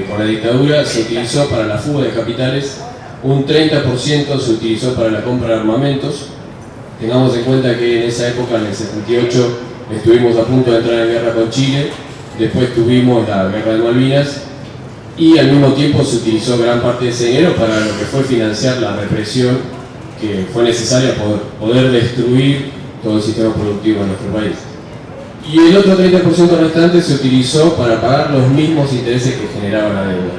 con la dictadura se utilizó para la fuga de capitales, un 30% se utilizó para la compra de armamentos. Tengamos en cuenta que en esa época, en el 78, estuvimos a punto de entrar en guerra con Chile, después tuvimos la guerra de Malvinas y al mismo tiempo se utilizó gran parte de ese dinero para lo que fue financiar la represión que fue necesaria para poder destruir todo el sistema productivo de nuestro país. Y el otro 30% restante se utilizó para pagar los mismos intereses que generaba la deuda.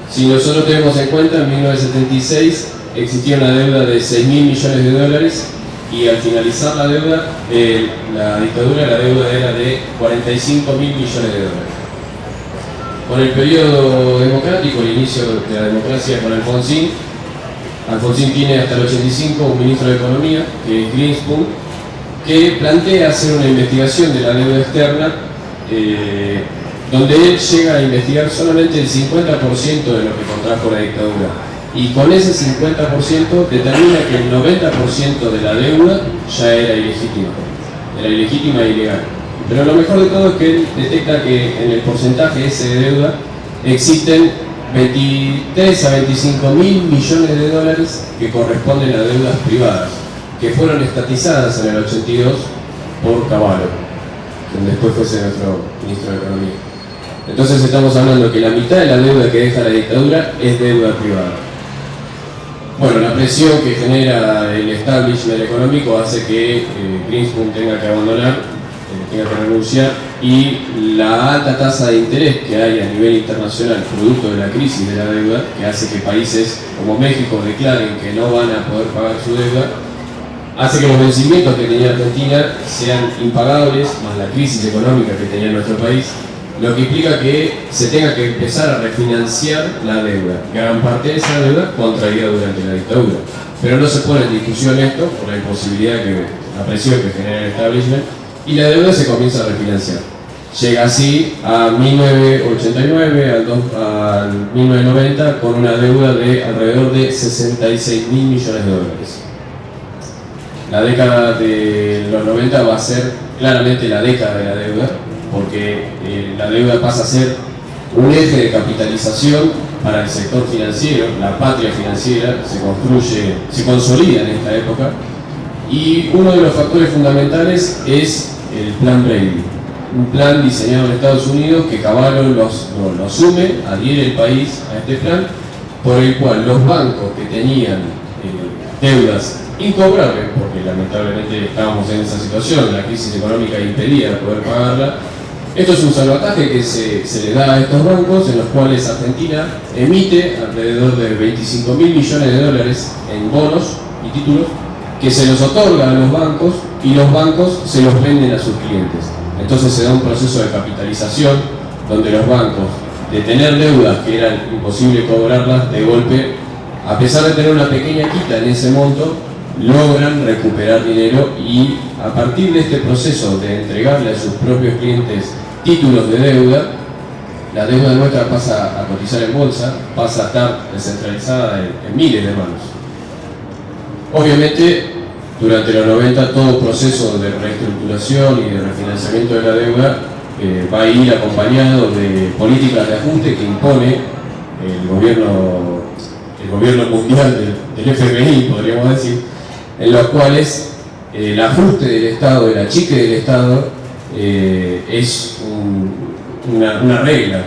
Si nosotros tenemos en cuenta, en 1976 existía una deuda de 6.000 millones de dólares y al finalizar la deuda, la dictadura, la deuda era de 45.000 millones de dólares. Con el periodo democrático, el inicio de la democracia con Alfonsín tiene hasta el 85 un ministro de Economía, que es Greenspoon, que plantea hacer una investigación de la deuda externa, donde él llega a investigar solamente el 50% de lo que contrajo la dictadura. Y con ese 50% determina que el 90% de la deuda ya era ilegítima e ilegal. Pero lo mejor de todo es que él detecta que en el porcentaje ese de deuda existen 23 a 25 mil millones de dólares que corresponden a deudas privadas, que fueron estatizadas en el 82 por Cavallo, quien después fuese nuestro ministro de Economía. Entonces estamos hablando que la mitad de la deuda que deja la dictadura es deuda privada. Bueno, la presión que genera el establishment económico hace que Greenspoon tenga que abandonar, tenga que renunciar, y la alta tasa de interés que hay a nivel internacional producto de la crisis de la deuda, que hace que países como México declaren que no van a poder pagar su deuda, hace que los vencimientos que tenía Argentina sean impagables, más la crisis económica que tenía nuestro país, lo que implica que se tenga que empezar a refinanciar la deuda, gran parte de esa deuda contraída durante la dictadura. Pero no se pone en discusión esto por la imposibilidad, la presión que genera el establishment, y la deuda se comienza a refinanciar. Llega así a 1989, al 1990, con una deuda de alrededor de 66.000 millones de dólares. La década de los 90 va a ser claramente la década de la deuda, porque la deuda pasa a ser un eje de capitalización para el sector financiero. La patria financiera se consolida en esta época, y uno de los factores fundamentales es el Plan Brady, un plan diseñado en Estados Unidos que Cavallo lo asume, adhiere el país a este plan, por el cual los bancos que tenían deudas incobrables, porque lamentablemente estábamos en esa situación, la crisis económica impedía poder pagarla. Esto es un salvataje que se le da a estos bancos, en los cuales Argentina emite alrededor de 25.000 millones de dólares en bonos y títulos, que se los otorga a los bancos y los bancos se los venden a sus clientes. Entonces se da un proceso de capitalización donde los bancos, de tener deudas que eran imposible cobrarlas, de golpe, a pesar de tener una pequeña quita en ese monto, logran recuperar dinero, y a partir de este proceso de entregarle a sus propios clientes títulos de deuda, la deuda nuestra pasa a cotizar en bolsa, pasa a estar descentralizada en miles de manos. Obviamente, durante los 90 todo proceso de reestructuración y de refinanciamiento de la deuda va a ir acompañado de políticas de ajuste que impone el gobierno mundial del FMI, podríamos decir, en los cuales el ajuste del Estado, el achique del Estado, es una regla.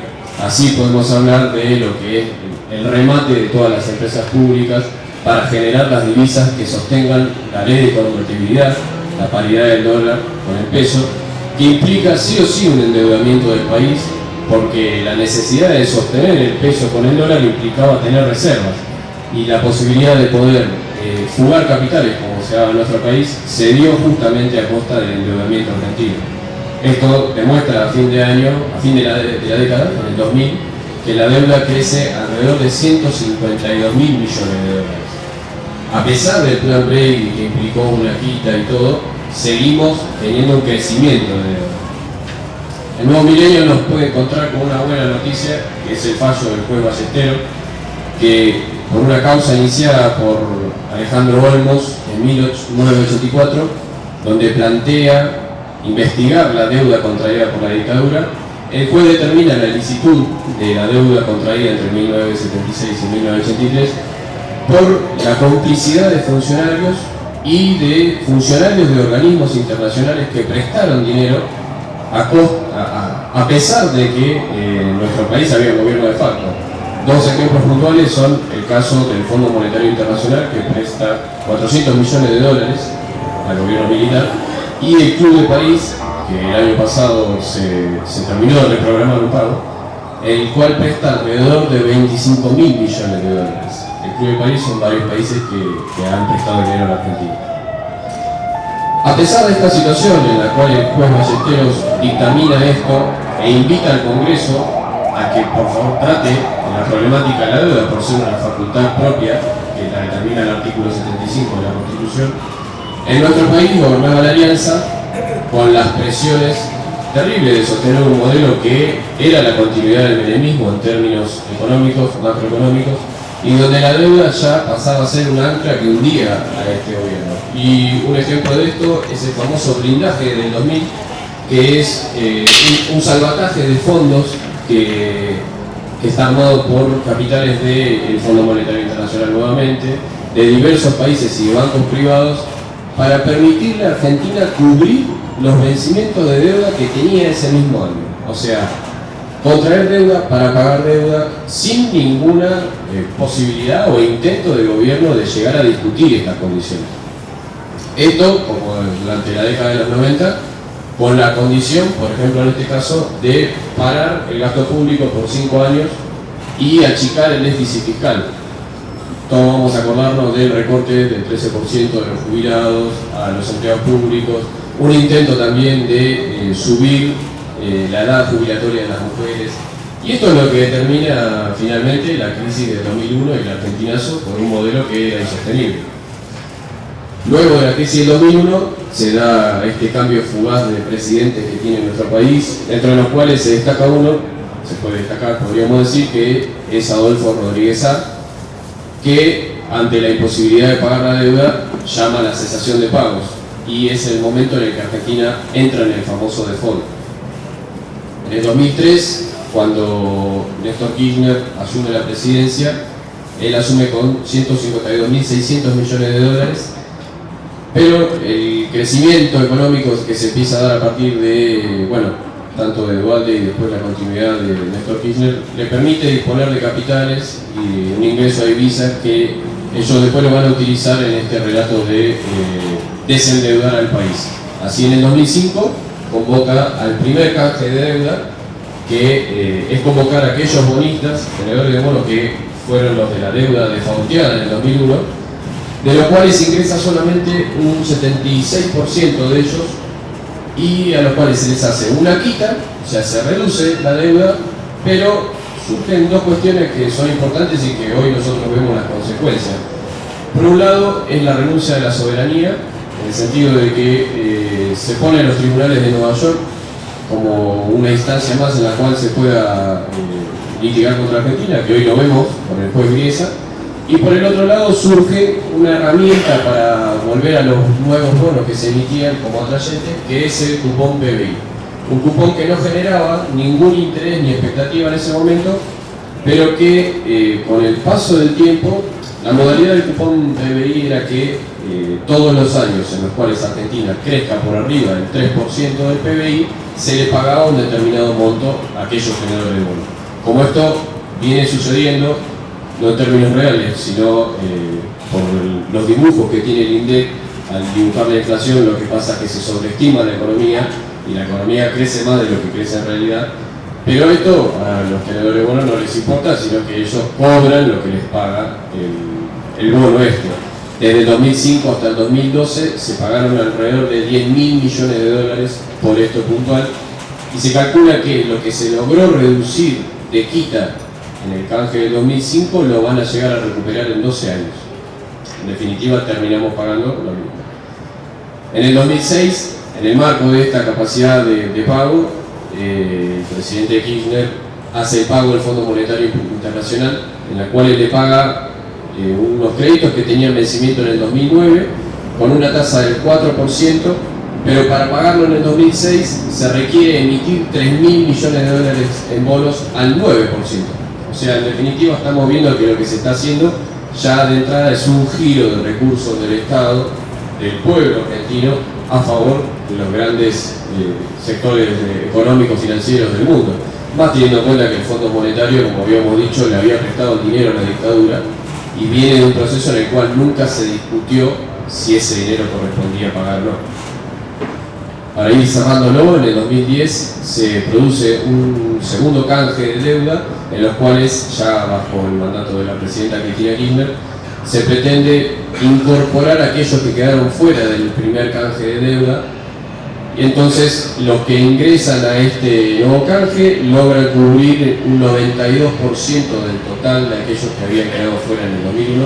Así podemos hablar de lo que es el remate de todas las empresas públicas para generar las divisas que sostengan la ley de convertibilidad, la paridad del dólar con el peso, que implica sí o sí un endeudamiento del país, porque la necesidad de sostener el peso con el dólar implicaba tener reservas, y la posibilidad de poder fugar capitales, como se daba en nuestro país, se dio justamente a costa del endeudamiento argentino. Esto demuestra a fin de la década, en el 2000, que la deuda crece alrededor de 152.000 millones de dólares. A pesar del plan Brady, que implicó una quita y todo, seguimos teniendo un crecimiento de deuda. El nuevo milenio nos puede encontrar con una buena noticia, que es el fallo del juez Ballesteros, que por una causa iniciada por Alejandro Olmos en 1984, donde plantea investigar la deuda contraída por la dictadura, el juez determina la licitud de la deuda contraída entre 1976 y 1983 por la complicidad de funcionarios y de funcionarios de organismos internacionales que prestaron dinero a pesar de que en nuestro país había un gobierno de facto. Dos ejemplos puntuales son el caso del Fondo Monetario Internacional, que presta 400 millones de dólares al gobierno militar, y el Club de París, que el año pasado se terminó de reprogramar un pago, el cual presta alrededor de 25.000 millones de dólares. El Club de París son varios países que han prestado dinero a la Argentina. A pesar de esta situación en la cual el juez Ballesteros dictamina esto e invita al Congreso a que por favor trate la problemática de la deuda por ser una facultad propia, que la determina el artículo 75 de la Constitución, en nuestro país gobernaba la Alianza con las presiones terribles de sostener un modelo que era la continuidad del menemismo en términos económicos, macroeconómicos, y donde la deuda ya pasaba a ser un ancla que hundía a este gobierno. Y un ejemplo de esto es el famoso blindaje del 2000, que es un salvataje de fondos que está armado por capitales del Fondo Monetario Internacional nuevamente, de diversos países y de bancos privados, para permitirle a Argentina cubrir los vencimientos de deuda que tenía ese mismo año. O sea, contraer deuda para pagar deuda sin ninguna posibilidad o intento del gobierno de llegar a discutir estas condiciones. Esto, como durante la década de los 90, con la condición, por ejemplo en este caso, de parar el gasto público por 5 años y achicar el déficit fiscal. Todos vamos a acordarnos del recorte del 13% de los jubilados a los empleados públicos, un intento también de subir la edad jubilatoria de las mujeres. Y esto es lo que determina finalmente la crisis de 2001 y el argentinazo por un modelo que era insostenible. Luego de la crisis del 2001 se da este cambio fugaz de presidentes que tiene nuestro país, entre los cuales se destaca uno, se puede destacar, podríamos decir, que es Adolfo Rodríguez A., que ante la imposibilidad de pagar la deuda llama a la cesación de pagos, y es el momento en el que Argentina entra en el famoso default. En el 2003, cuando Néstor Kirchner asume la presidencia, él asume con 152.600 millones de dólares, pero el crecimiento económico que se empieza a dar a partir de, tanto de Duhalde y después la continuidad de Néstor Kirchner, le permite disponer de capitales y un ingreso a divisas que ellos después lo van a utilizar en este relato de desendeudar al país. Así, en el 2005 convoca al primer canje de deuda, que es convocar a aquellos bonistas, tenedores de bonos que fueron los de la deuda defaulteada en el 2001, de los cuales ingresa solamente un 76% de ellos, y a los cuales se les hace una quita, o sea, se reduce la deuda, pero surgen dos cuestiones que son importantes y que hoy nosotros vemos las consecuencias. Por un lado, es la renuncia de la soberanía, en el sentido de que se pone en los tribunales de Nueva York como una instancia más en la cual se pueda litigar contra Argentina, que hoy lo vemos con el juez Griesa. Y por el otro lado surge una herramienta para volver a los nuevos bonos que se emitían como atrayentes, que es el cupón PBI. Un cupón que no generaba ningún interés ni expectativa en ese momento, pero que con el paso del tiempo, la modalidad del cupón PBI era que todos los años en los cuales Argentina crezca por arriba del 3% del PBI, se le pagaba un determinado monto a aquellos generadores de bonos. Como esto viene sucediendo, no en términos reales, sino por los dibujos que tiene el INDEC al dibujar la inflación, lo que pasa es que se sobreestima la economía y la economía crece más de lo que crece en realidad. Pero esto a los tenedores de bonos no les importa, sino que ellos cobran lo que les paga el bono este. Desde el 2005 hasta el 2012 se pagaron alrededor de 10.000 millones de dólares por esto puntual, y se calcula que lo que se logró reducir de quita en el canje del 2005 lo van a llegar a recuperar en 12 años. En definitiva, terminamos pagando lo mismo. En el 2006, en el marco de esta capacidad de pago, el presidente Kirchner hace el pago del Fondo Monetario Internacional, en la cual le paga unos créditos que tenían vencimiento en el 2009, con una tasa del 4%, Pero para pagarlo en el 2006 se requiere emitir 3.000 millones de dólares en bonos al 9%. O sea, en definitiva estamos viendo que lo que se está haciendo ya de entrada es un giro de recursos del Estado, del pueblo argentino, a favor de los grandes sectores económicos financieros del mundo. Más teniendo en cuenta que el Fondo Monetario, como habíamos dicho, le había prestado el dinero a la dictadura y viene de un proceso en el cual nunca se discutió si ese dinero correspondía pagar o no. Para ir cerrándolo, en el 2010 se produce un segundo canje de deuda, en los cuales, ya bajo el mandato de la presidenta Cristina Kirchner, se pretende incorporar a aquellos que quedaron fuera del primer canje de deuda, y entonces los que ingresan a este nuevo canje logran cubrir un 92% del total de aquellos que habían quedado fuera en el 2001,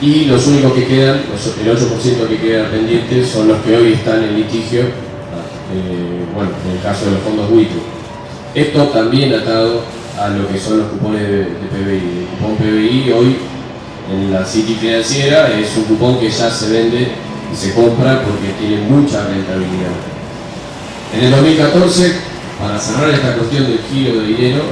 y los únicos que quedan, el 8% que queda pendiente, son los que hoy están en litigio. Bueno, en el caso de los fondos buitres. Esto también atado a lo que son los cupones de PBI. El cupón PBI hoy en la City Financiera es un cupón que ya se vende y se compra porque tiene mucha rentabilidad. En el 2014, para cerrar esta cuestión del giro de dinero,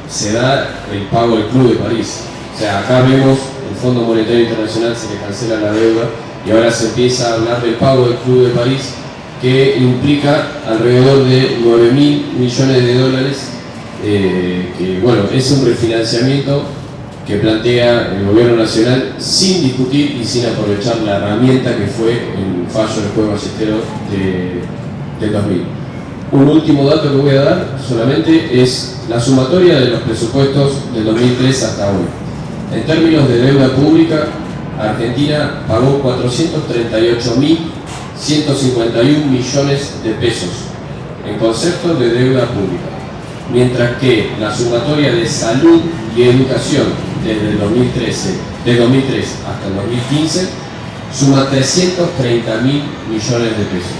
se da el pago del Club de París. O sea, acá vemos el Fondo Monetario Internacional se le cancela la deuda y ahora se empieza a hablar del pago del Club de París, que implica alrededor de 9.000 millones de dólares, que bueno, es un refinanciamiento que plantea el gobierno nacional sin discutir y sin aprovechar la herramienta que fue el fallo del juez Ballesteros del 2000. Un último dato que voy a dar solamente es la sumatoria de los presupuestos del 2003 hasta hoy. En términos de deuda pública, Argentina pagó 438.151 millones de pesos en concepto de deuda pública, mientras que la sumatoria de salud y educación desde el 2003 hasta el 2015 suma 330.000 millones de pesos.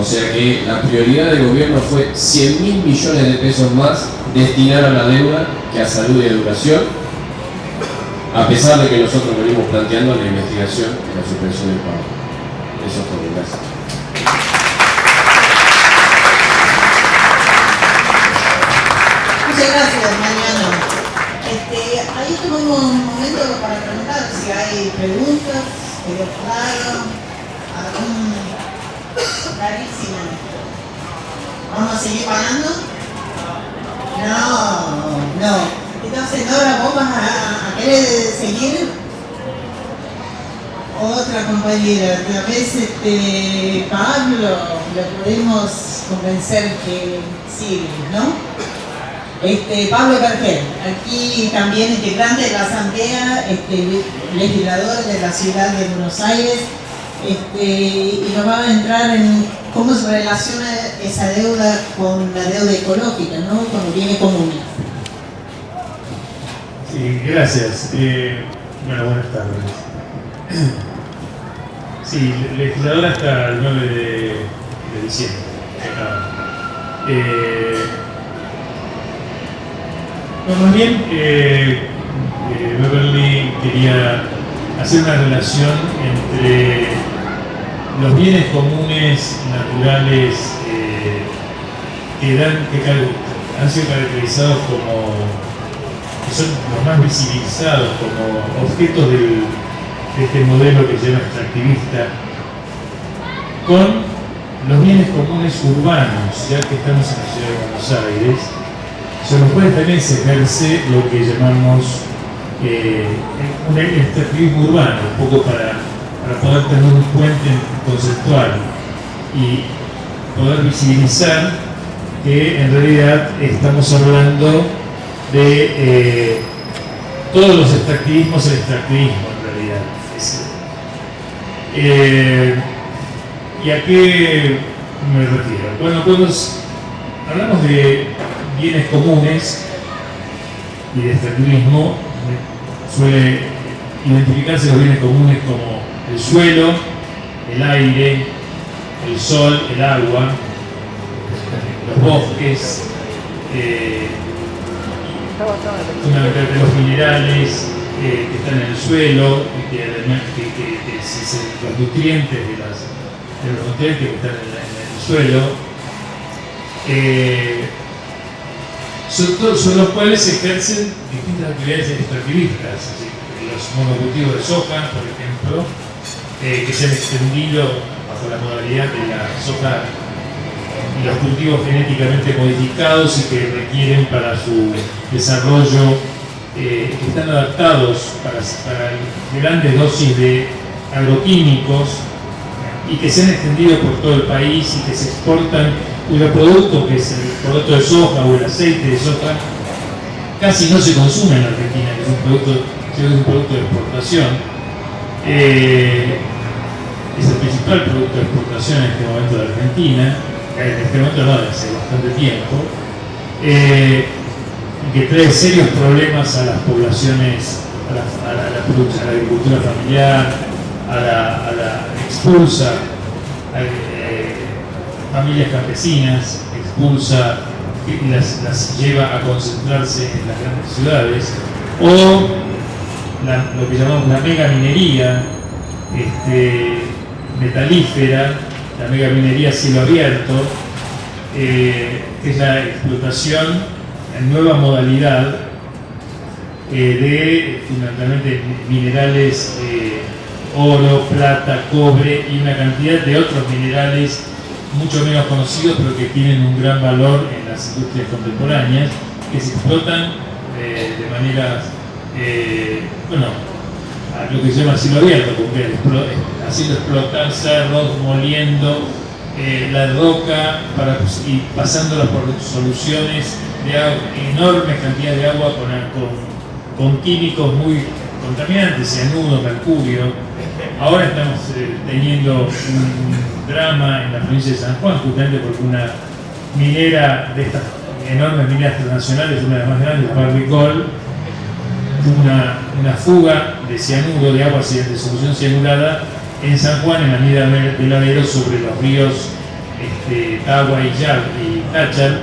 O sea que la prioridad del gobierno fue 100.000 millones de pesos más destinar a la deuda que a salud y educación, a pesar de que nosotros venimos planteando la investigación y la suspensión del pago. Eso es todo, gracias. Muchas gracias, Mariano. Ahí tuvimos un momento para preguntar si hay preguntas, quedó claro, clarísimo. ¿Vamos a seguir pagando? No. Entonces, Nora, ¿vos vas a querer seguir? Otra compañera, tal vez Pablo lo podemos convencer que sigue, ¿no? Pablo Cartel, aquí también integrante de la Asamblea, legislador de la ciudad de Buenos Aires, y nos va a entrar en cómo se relaciona esa deuda con la deuda ecológica, ¿no? Con los bienes comunes. Sí, gracias. Bueno, buenas tardes. Sí, legislador hasta el 9 de diciembre. Más bien, Beverly quería hacer una relación entre los bienes comunes naturales que han sido caracterizados como, que son los más visibilizados como objetos de este modelo que se llama extractivista, con los bienes comunes urbanos, ya que estamos en la ciudad de Buenos Aires, sobre los cuales también se ejerce lo que llamamos un extractivismo urbano, un poco para poder tener un puente conceptual y poder visibilizar que en realidad estamos hablando de todos los extractivismos, el extractivismo en realidad. ¿Y a qué me refiero? Bueno, cuando hablamos de bienes comunes y de extractivismo, suele identificarse los bienes comunes como el suelo, el aire, el sol, el agua, los bosques, fundamentalmente los minerales que están en el suelo, los nutrientes de los nutrientes que están en suelo, sobre los cuales se ejercen distintas actividades extractivistas, los monocultivos de soja, por ejemplo, que se han extendido bajo la modalidad de la soja y los cultivos genéticamente modificados y que requieren para su desarrollo, que están adaptados para grandes dosis de agroquímicos y que se han extendido por todo el país y que se exportan, cuyo producto, que es el producto de soja o el aceite de soja, casi no se consume en Argentina, que es un producto de exportación. Es el principal producto de exportación en este momento de Argentina, en este momento no, desde hace bastante tiempo, que trae serios problemas a las poblaciones, a la agricultura familiar, expulsa familias campesinas, expulsa y las lleva a concentrarse en las grandes ciudades, o lo que llamamos la megaminería metalífera, la megaminería a cielo abierto, que es la explotación en nueva modalidad de fundamentalmente minerales, oro, plata, cobre y una cantidad de otros minerales mucho menos conocidos pero que tienen un gran valor en las industrias contemporáneas, que se explotan de manera, a lo que se llama cielo abierto, haciendo explotar cerros, moliendo la roca y pasándola por soluciones de agua, enormes cantidades de agua con químicos muy contaminantes, cianuro, mercurio. Ahora estamos teniendo un drama en la provincia de San Juan, justamente porque una minera de estas enormes mineras transnacionales, una de las más grandes, Barrick Gold, una fuga de cianuro, de agua de solución cianurada en San Juan, en la mina del Lavero, sobre los ríos Tagua y Táchar,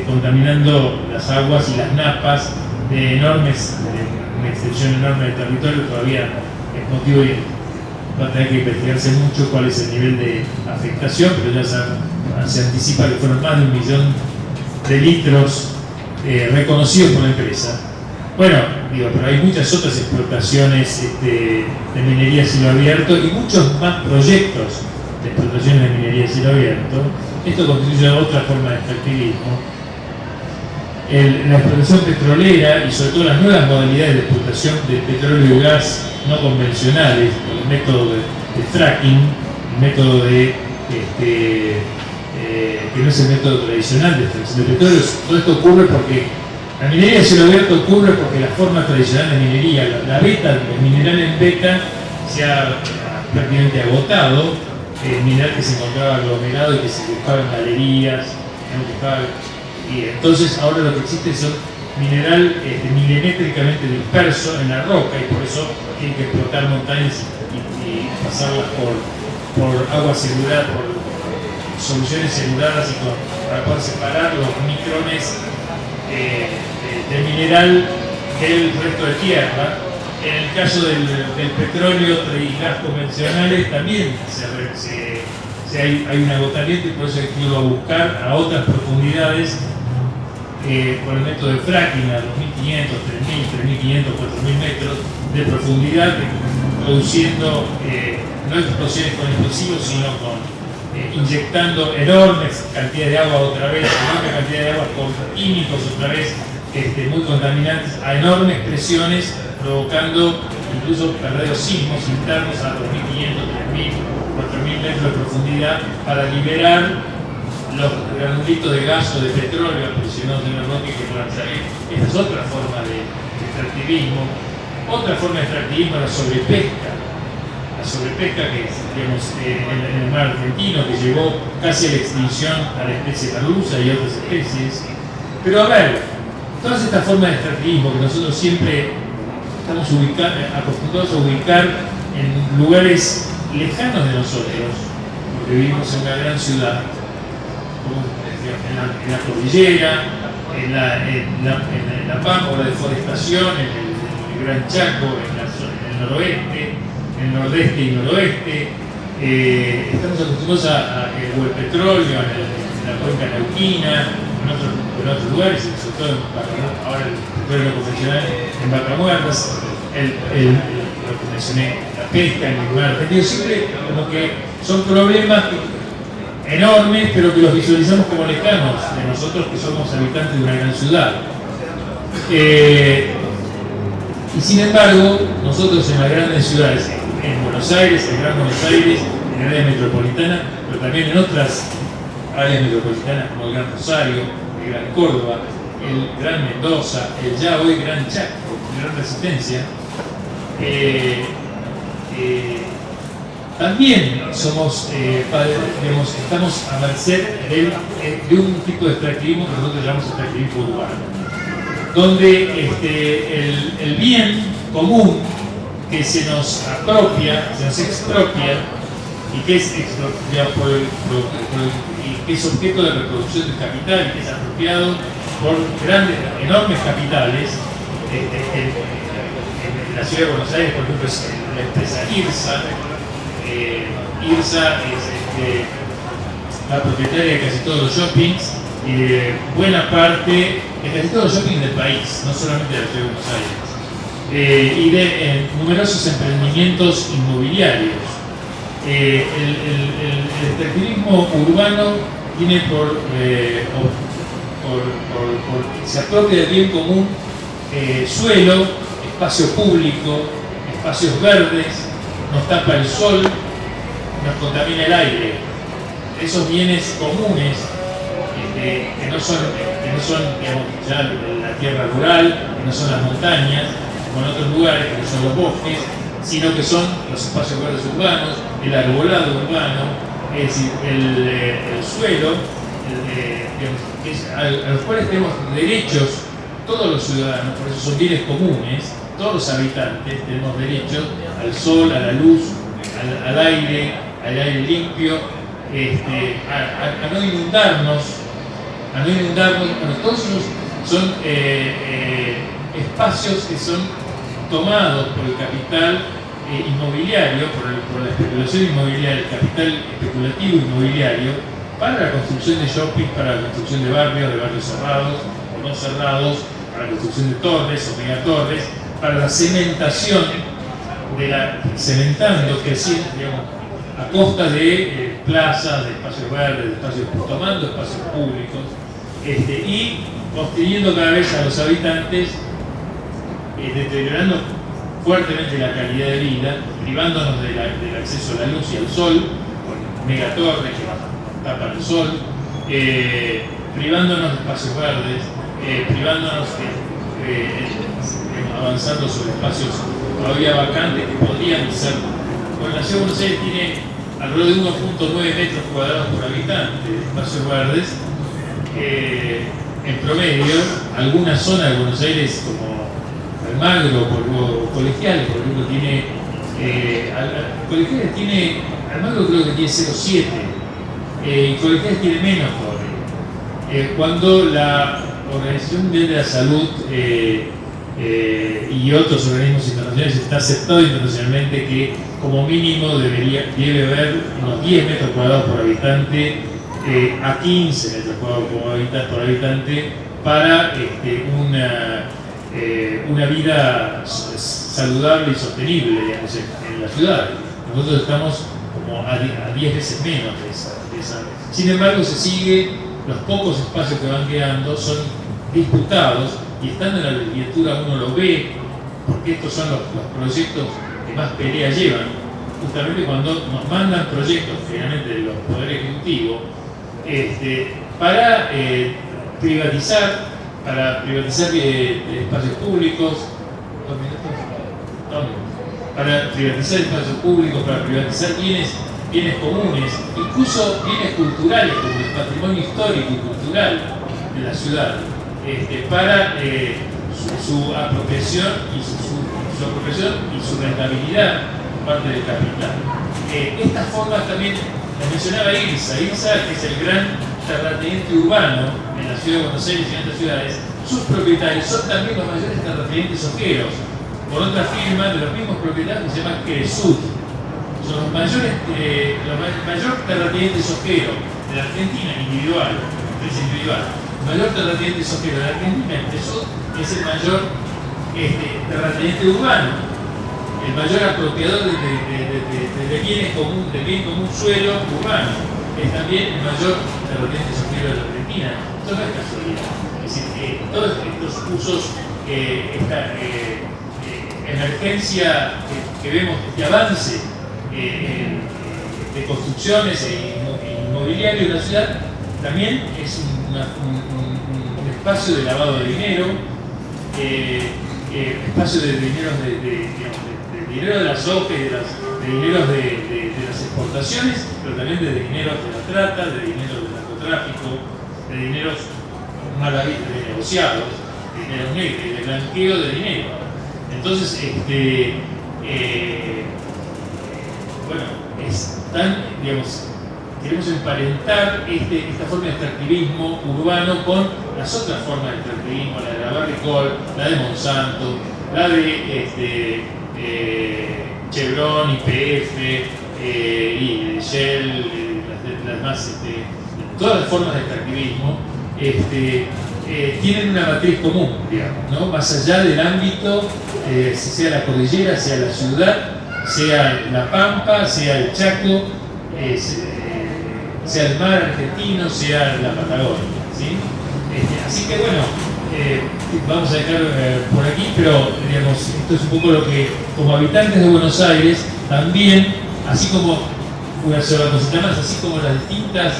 contaminando las aguas y las napas de una extensión enorme de territorio. Todavía es motivo de va a tener que investigarse mucho cuál es el nivel de afectación, pero ya se anticipa que fueron más de 1 millón de litros reconocidos por la empresa. Bueno, pero hay muchas otras explotaciones de minería a cielo abierto y muchos más proyectos de explotaciones de minería a cielo abierto. Esto constituye otra forma de extractivismo. La explotación petrolera y sobre todo las nuevas modalidades de explotación de petróleo y gas no convencionales, el método de fracking, el método que no es el método tradicional de extracción de petróleo. Todo esto ocurre porque la minería a cielo abierto ocurre porque la forma tradicional de minería, la beta, el mineral en beta, se ha prácticamente agotado. El mineral que se encontraba aglomerado y que se buscaba en galerías, y entonces ahora lo que existe son mineral milimétricamente disperso en la roca, y por eso tienen que explotar montañas y pasarlas por aguas celulares, por soluciones celulares para poder separar los micrones del mineral del resto de tierra. En el caso del petróleo y gas convencionales también hay un agotamiento, y por eso hay que irlo a buscar a otras profundidades por el método de fracking a 2.500, 3.000, 3.500, 4.000 metros de profundidad, produciendo no explosiones con explosivos, sino inyectando enormes cantidades de agua otra vez, enormes cantidades de agua con químicos otra vez, muy contaminantes, a enormes presiones, provocando incluso verdaderos sismos internos a 2.500, 3.000, 4.000 metros de profundidad, para liberar los granulitos de gas o de petróleo aprisionados en la roca que puedan salir. Esta es otra forma de extractivismo. Otra forma de extractivismo es la sobrepesca. La sobrepesca que es, digamos, en el mar argentino, que llevó casi a la extinción a la especie merluza y otras especies. Pero a ver, todas estas formas de extractivismo que nosotros siempre estamos acostumbrados a ubicar en lugares lejanos de nosotros, porque vivimos en una gran ciudad, en la cordillera, en la pampa, la deforestación, en el Gran Chaco, en el noroeste, en el nordeste y noroeste, Estamos acostumbrados o el petróleo en la cuenca neuquina, en otros lugares, sobre todo ahora el petróleo convencional en Vaca Muertas, lo que mencioné, la pesca en el mar argentino, siempre como que son problemas enormes, pero que los visualizamos como lejanos de nosotros que somos habitantes de una gran ciudad. Y sin embargo, nosotros en las grandes ciudades, en Buenos Aires, en Gran Buenos Aires, en el área metropolitana, pero también en otras áreas metropolitanas como el Gran Rosario, el Gran Córdoba, el Gran Mendoza, el ya hoy Gran Chaco, el Gran Resistencia, también somos, digamos, estamos a merced de un tipo de extractivismo que nosotros llamamos extractivismo urbano, donde el bien común que se nos apropia, se nos expropia y que es expropiado y que es objeto de reproducción del capital y que es apropiado por grandes, enormes capitales. En la ciudad de Buenos Aires, por ejemplo, es la empresa IRSA. IRSA es la propietaria de casi todos los shoppings y de buena parte de casi todos los shoppings del país, no solamente de la ciudad de Buenos Aires, y de numerosos emprendimientos inmobiliarios. El extractivismo urbano tiene se apropia del bien común, suelo, espacio público, espacios verdes, nos tapa el sol, nos contamina el aire. Esos bienes comunes que no son digamos, ya la tierra rural, que no son las montañas, como en otros lugares, que no son los bosques, sino que son los espacios verdes urbanos, el arbolado urbano, es decir, el suelo, a los cuales tenemos derechos todos los ciudadanos, por eso son bienes comunes, todos los habitantes tenemos derechos al sol, a la luz, al aire limpio, a no inundarnos, bueno, todos esos son espacios que son tomados por el capital inmobiliario, por la especulación inmobiliaria, el capital especulativo inmobiliario, para la construcción de shopping, para la construcción de barrios cerrados o no cerrados, para la construcción de torres o megatorres, para la cementación, cementando, creciendo, digamos, a costa de plazas, de espacios verdes, de espacios, tomando espacios públicos, y construyendo cada vez a los habitantes, deteriorando fuertemente la calidad de vida, privándonos del acceso a la luz y al sol, con megatorres que tapan el sol, privándonos de espacios verdes, privándonos avanzando sobre espacios todavía vacantes que podrían ser. Bueno, la ciudad de Buenos Aires tiene alrededor de 1.9 metros cuadrados por habitante de espacios verdes. En promedio, alguna zona de Buenos Aires como Almagro o Colegiales, por ejemplo, tiene Colegiales tiene, Almagro creo que tiene 0,7 y Colegiales tiene menos todavía. Cuando la Organización Mundial de la Salud y otros organismos internacionales está aceptado internacionalmente que como mínimo debe haber unos 10 metros cuadrados por habitante a 15 metros cuadrados por habitante para una vida saludable y sostenible, digamos, en la ciudad. Nosotros estamos como a 10 veces menos de esa. Sin embargo, los pocos espacios que van quedando son disputados y estando en la legislatura uno lo ve, porque estos son los proyectos que más pelea llevan, justamente cuando nos mandan proyectos, generalmente de los poderes ejecutivos, para privatizar espacios públicos, para privatizar espacios públicos, para privatizar bienes comunes, incluso bienes culturales como el patrimonio histórico y cultural de la ciudad, para su apropiación y su rentabilidad por parte del capital. Estas formas también las mencionaba IRSA, que es el gran terrateniente urbano en la ciudad de Buenos Aires y en otras ciudades. Sus propietarios son también los mayores terratenientes ojeros, por otra firma de los mismos propietarios que se llama Cresud. los mayor terrateniente sojero de la Argentina individual, el mayor terrateniente sojero de la Argentina empezó, es el mayor terrateniente urbano, el mayor apropiador de bienes comunes, de bien común suelo urbano, es también el mayor terrateniente sojero de la Argentina. Esto no es casualidad. Es decir, todos estos usos, esta emergencia que vemos, este avance de construcciones e inmobiliario en la ciudad, también es un espacio de lavado de dinero, espacio de dinero de dinero de las OPE, de dinero de las exportaciones, pero también de dinero de la trata, de dinero del narcotráfico, de dineros mal habidos, de negociados, de dinero negro, de blanqueo de dinero. Entonces, bueno, es tan, digamos, queremos emparentar esta forma de extractivismo urbano con las otras formas de extractivismo, la de la Barrick, la de Monsanto, la de Chevron, YPF, y Shell, las más, todas las formas de extractivismo tienen una matriz común, digamos, ¿no? Más allá del ámbito, sea la cordillera, sea la ciudad, sea la Pampa, sea el Chaco, sea el mar argentino, sea la Patagonia, ¿sí? Así que bueno, vamos a dejar por aquí, pero digamos, esto es un poco lo que, como habitantes de Buenos Aires, también, así como una sola cosita más, así como las distintas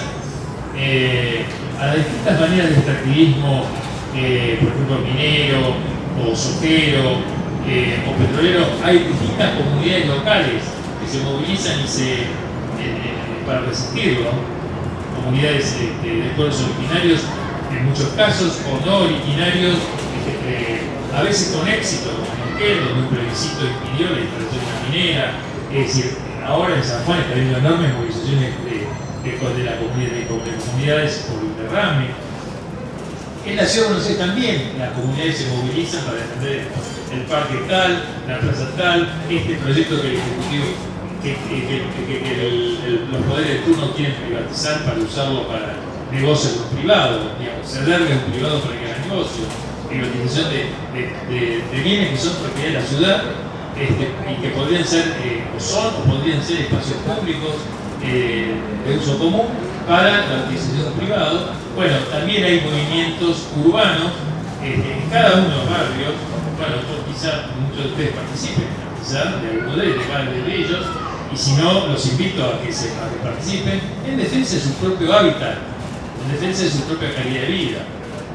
a las distintas maneras de extractivismo, por ejemplo minero, o sojero, o petrolero, hay distintas comunidades locales que se movilizan para resistirlo, comunidades de pueblos originarios, en muchos casos, o no originarios, a veces con éxito, como en Neuquén, donde un plebiscito impidió la instalación de una minera. Es decir, ahora en San Juan está habiendo enormes movilizaciones de las comunidades por el derrame. En la ciudad de Buenos Aires también las comunidades se movilizan para defender el parque tal, la plaza tal, este proyecto que el Ejecutivo, los poderes de turno quieren privatizar para usarlo para negocios de un privado, digamos, cederle a un privado para que haga negocio, privatización de bienes que son propiedad de la ciudad, y que podrían ser, o podrían ser espacios públicos de uso común para la utilización de un privado. Bueno, también hay movimientos urbanos en cada uno de los barrios. Bueno, quizá muchos de ustedes participen, quizá de algunos de ellos, y si no, los invito a que participen en defensa de su propio hábitat, en defensa de su propia calidad de vida,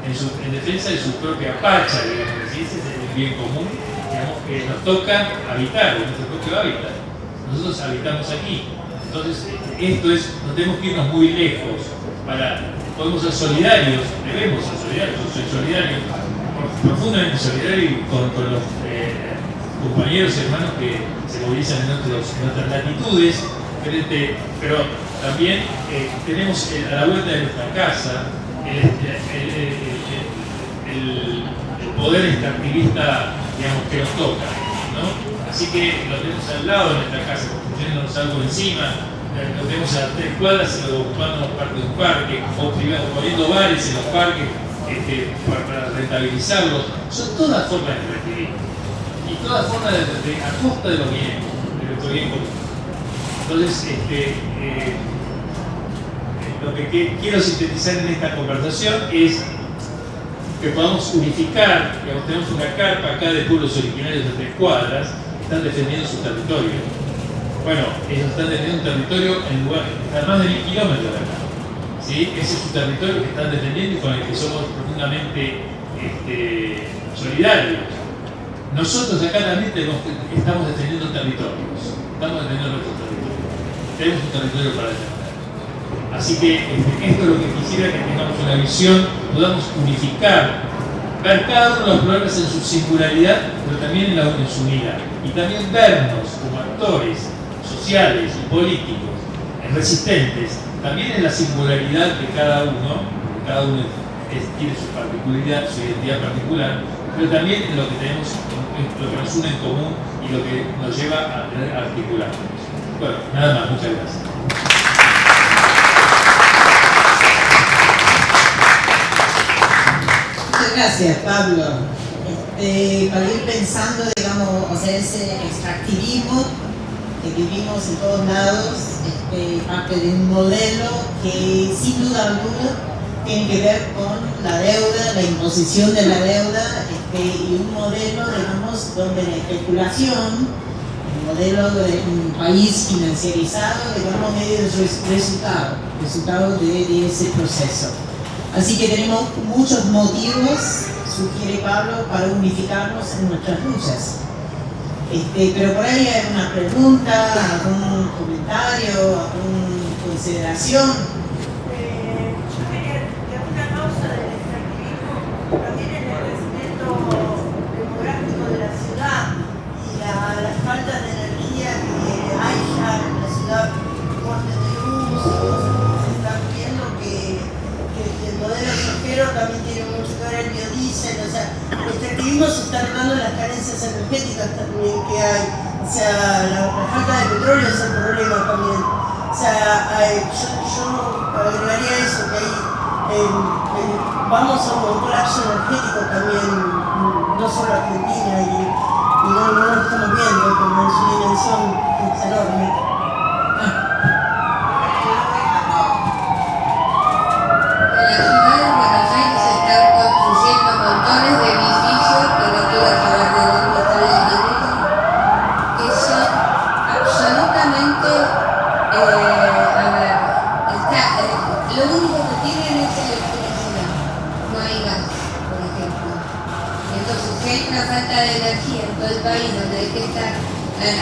en defensa de su propia pacha, digamos, si ese es el bien común, digamos, que nos toca habitar, en nuestro propio hábitat. Nosotros habitamos aquí. Entonces, esto es, no tenemos que irnos muy lejos podemos ser solidarios, debemos ser solidarios, yo soy solidario, profundamente solidario con los compañeros y hermanos que se movilizan en otras latitudes, pero también tenemos a la vuelta de nuestra casa el poder extractivista, digamos, que nos toca, ¿no? Así que lo tenemos al lado de nuestra casa, construyéndonos algo encima, lo tenemos a 3 cuadras y lo ocupamos parte de un parque, o poniendo bares en los parques para rentabilizarlos. Son todas formas de extractivismo y todas formas a costa de los bienes, de nuestro bien común. Entonces, lo que quiero sintetizar en esta conversación es que podamos unificar, digamos, tenemos una carpa acá de pueblos originarios de 3 cuadras que están defendiendo su territorio. Bueno, ellos están defendiendo un territorio en lugares que están más de 1000 kilómetros de acá, ¿sí? Ese es su territorio que están defendiendo y con el que somos profundamente solidarios. Nosotros acá también estamos defendiendo territorios, estamos defendiendo nuestro territorio, tenemos un territorio para defender. Así que esto es lo que quisiera, que tengamos una visión, podamos unificar, ver cada uno de los problemas en su singularidad, pero también en su unidad, y también vernos como actores sociales y políticos, resistentes, también en la singularidad de cada uno tiene su particularidad, su identidad particular, pero también en lo que tenemos, lo que nos une en común y lo que nos lleva a articularnos. Bueno, nada más, muchas gracias. Muchas gracias, Pablo. Para ir pensando, digamos, o sea, ese extractivismo que vivimos en todos lados, parte de un modelo que sin duda alguna tiene que ver con la deuda, la imposición de la deuda, y un modelo, digamos, donde la especulación, un modelo de un país financiarizado, digamos, medio de resultado de ese proceso. Así que tenemos muchos motivos, sugiere Pablo, para unificarnos en nuestras luchas. Pero por ahí hay una pregunta, algún comentario, alguna consideración. Yo quería que una causa del extractivismo también es el crecimiento demográfico de la ciudad y las faltas de energía que hay ya en la ciudad, cortes de luz, se están viendo que el modelo sojero también tiene mucho que ver el biodiesel, o sea, el extractivismo se está notando en las carencias energéticas también que hay, o sea, la falta de petróleo es el problema también, o sea, yo agregaría eso, que vamos a un colapso energético también, no solo Argentina, y no lo estamos viendo, como en su dimensión es enorme.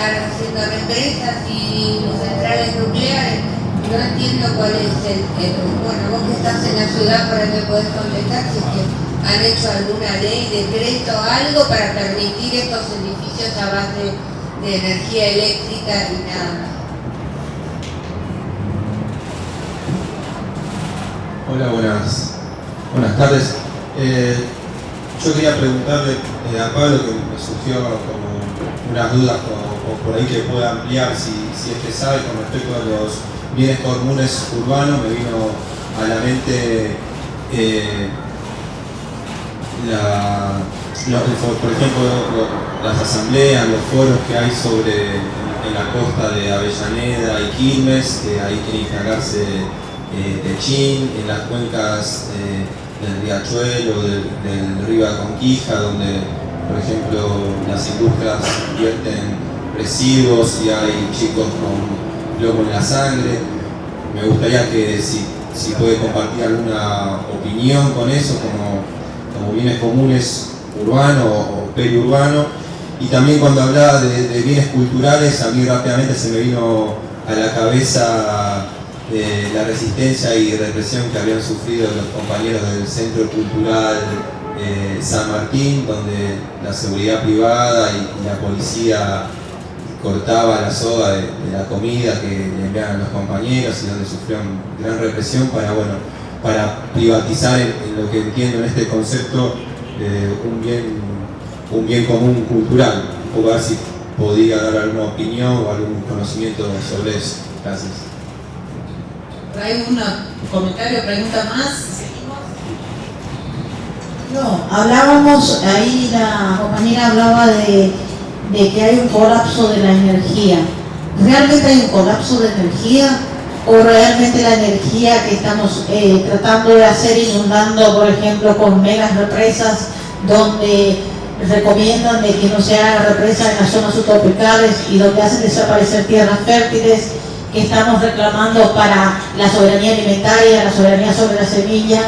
Haciendo represas y centrales nucleares, no entiendo cuál es bueno, vos que estás en la ciudad por ahí me podés contestar si es que han hecho alguna ley, decreto, algo para permitir estos edificios a base de energía eléctrica y nada más. Hola, buenas tardes. Yo quería preguntarle a Pablo, que me surgió como unas dudas o por ahí que pueda ampliar, si es que sabe, con respecto a los bienes comunes urbanos. Me vino a la mente por ejemplo, las asambleas, los foros que hay en la costa de Avellaneda y Quilmes, que ahí tiene que instalarse Techín, en las cuencas del Riachuelo, del río de Conquija, donde, por ejemplo, las industrias vierten residuos y hay chicos con plomo en la sangre. Me gustaría que si puede compartir alguna opinión con eso, como bienes comunes urbanos o periurbanos. Y también cuando hablaba de bienes culturales, a mí rápidamente se me vino a la cabeza la resistencia y represión que habían sufrido los compañeros del Centro Cultural San Martín, donde la seguridad privada y la policía cortaba la soga de la comida que le enviaban los compañeros, y donde sufrieron gran represión para privatizar, en lo que entiendo en este concepto, un bien común cultural. Un poco a ver si podría dar alguna opinión o algún conocimiento sobre eso. Gracias. ¿Hay un comentario, pregunta más? No, hablábamos, ahí la compañera hablaba de que hay un colapso de la energía. ¿Realmente hay un colapso de energía? ¿O realmente la energía que estamos tratando de hacer, inundando, por ejemplo, con megas represas, donde recomiendan de que no se haga represa en las zonas subtropicales y donde hacen desaparecer tierras fértiles, que estamos reclamando para la soberanía alimentaria, la soberanía sobre la semilla,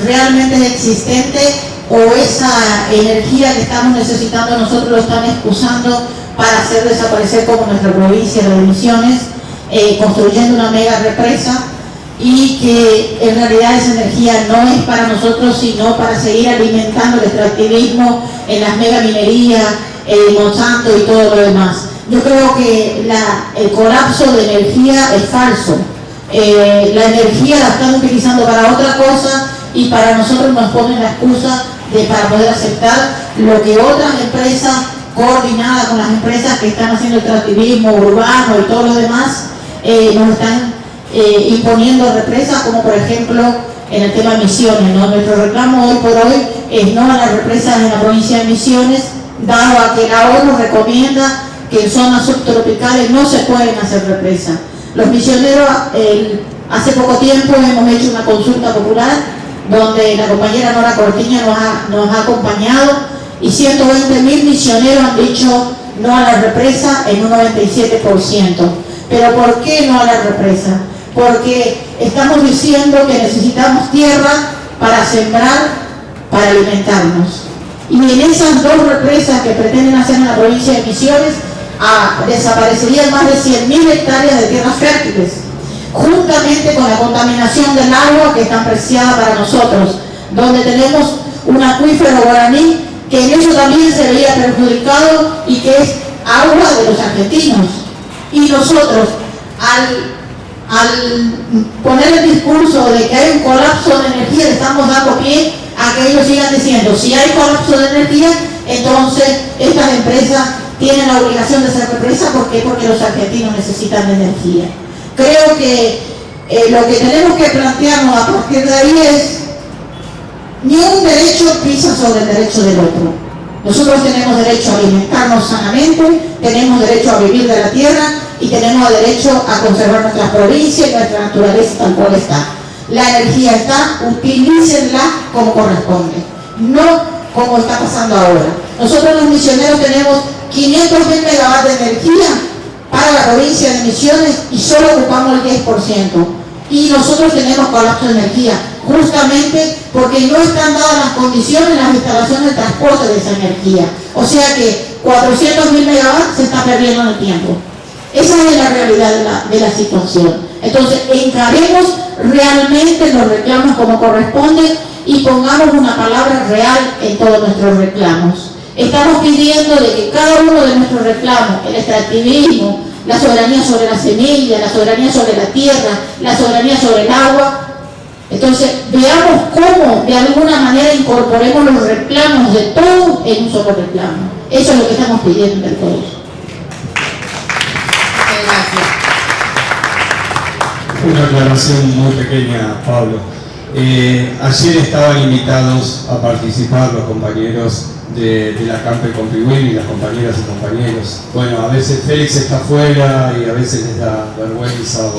realmente es existente, o esa energía que estamos necesitando nosotros lo están excusando para hacer desaparecer como nuestra provincia de Misiones, construyendo una mega represa, y que en realidad esa energía no es para nosotros, sino para seguir alimentando el extractivismo en las mega minerías, Monsanto y todo lo demás. Yo creo que el colapso de energía es falso. La energía la están utilizando para otra cosa, y para nosotros nos ponen la excusa para poder aceptar lo que otras empresas coordinada con las empresas que están haciendo extractivismo urbano y todo lo demás, nos están imponiendo represas, como por ejemplo en el tema de Misiones, ¿no? Nuestro reclamo hoy por hoy es no a las represas en la provincia de Misiones, dado a que la ONU recomienda que en zonas subtropicales no se pueden hacer represas. Los misioneros, hace poco tiempo hemos hecho una consulta popular donde la compañera Nora Cortiña nos ha acompañado y 120.000 misioneros han dicho no a la represa en un 97%. ¿Pero por qué no a la represa? Porque estamos diciendo que necesitamos tierra para sembrar, para alimentarnos. Y en esas dos represas que pretenden hacer en la provincia de Misiones, desaparecerían más de 100.000 hectáreas de tierras fértiles, juntamente con la contaminación del agua que es tan preciada para nosotros, donde tenemos un acuífero guaraní que en eso también se veía perjudicado y que es agua de los argentinos. Y nosotros, al poner el discurso de que hay un colapso de energía, le estamos dando pie a que ellos sigan diciendo, si hay colapso de energía, entonces estas empresas tienen la obligación de hacer represa. ¿Por qué? Porque los argentinos necesitan de energía. Creo que lo que tenemos que plantearnos a partir de ahí es, ni un derecho pisa sobre el derecho del otro. Nosotros tenemos derecho a alimentarnos sanamente, tenemos derecho a vivir de la tierra y tenemos derecho a conservar nuestras provincias y nuestra naturaleza tal cual está. La energía está, utilícenla como corresponde, no como está pasando ahora. Nosotros los misioneros tenemos 500.000 megavatios de energía para la provincia de Misiones y solo ocupamos el 10%. Y nosotros tenemos colapso de energía, justamente porque no están dadas las condiciones, las instalaciones de transporte de esa energía. O sea que 400.000 megavatios se está perdiendo en el tiempo. Esa es la realidad de la situación. Entonces, encaremos realmente los reclamos como corresponde y pongamos una palabra real en todos nuestros reclamos. Estamos pidiendo de que cada uno de nuestros reclamos, el extractivismo, la soberanía sobre la semilla, la soberanía sobre la tierra, la soberanía sobre el agua, entonces veamos cómo de alguna manera incorporemos los reclamos de todos en un solo reclamo. Eso es lo que estamos pidiendo de todos. Una aclaración muy pequeña, Pablo. Ayer estaban invitados a participar los compañeros de la Campe Contribuir y las compañeras y compañeros. Bueno, a veces Félix está afuera y a veces les da vergüenza,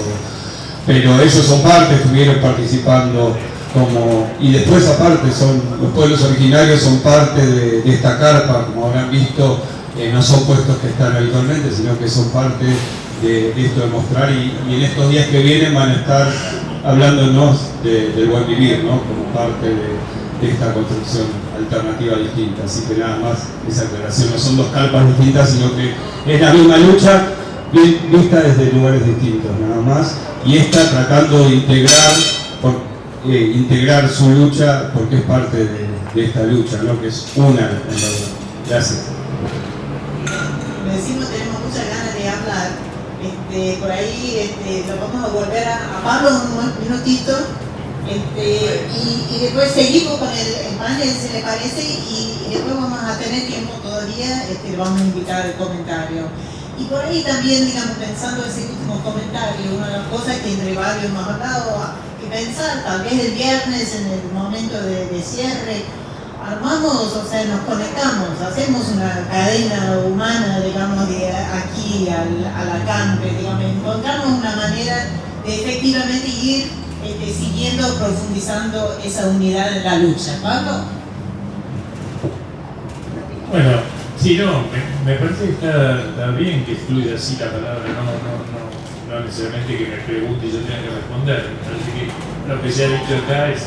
pero ellos son parte, estuvieron participando y después aparte los pueblos originarios son parte de esta carpa, como habrán visto, no son puestos que están habitualmente, sino que son parte de esto de mostrar y en estos días que vienen van a estar hablándonos del buen vivir, ¿no? Como parte de esta construcción alternativa distinta. Así que nada más esa aclaración, no son dos carpas distintas, sino que es la misma lucha vista desde lugares distintos, nada más, y esta tratando de integrar su lucha porque es parte de esta lucha, ¿no? Que es una en verdad. Gracias. Decimos, tenemos muchas ganas de hablar. Por ahí lo vamos a volver a Pablo un minutito y después seguimos con el panel, si le parece, y después vamos a tener tiempo todavía, le vamos a invitar al comentario. Y por ahí también, digamos, pensando ese último comentario, una de las cosas que entre varios hemos hablado, que pensar, tal vez el viernes en el momento de cierre, armamos, o sea, nos conectamos, hacemos una cadena humana, digamos, de aquí a la Campe, digamos, encontramos una manera de efectivamente ir siguiendo, profundizando esa unidad en la lucha. ¿Pablo? Bueno, sí, no, me parece que está bien que fluya así la palabra, no necesariamente que me pregunte y yo tenga que responder. Me parece que lo que se ha dicho acá es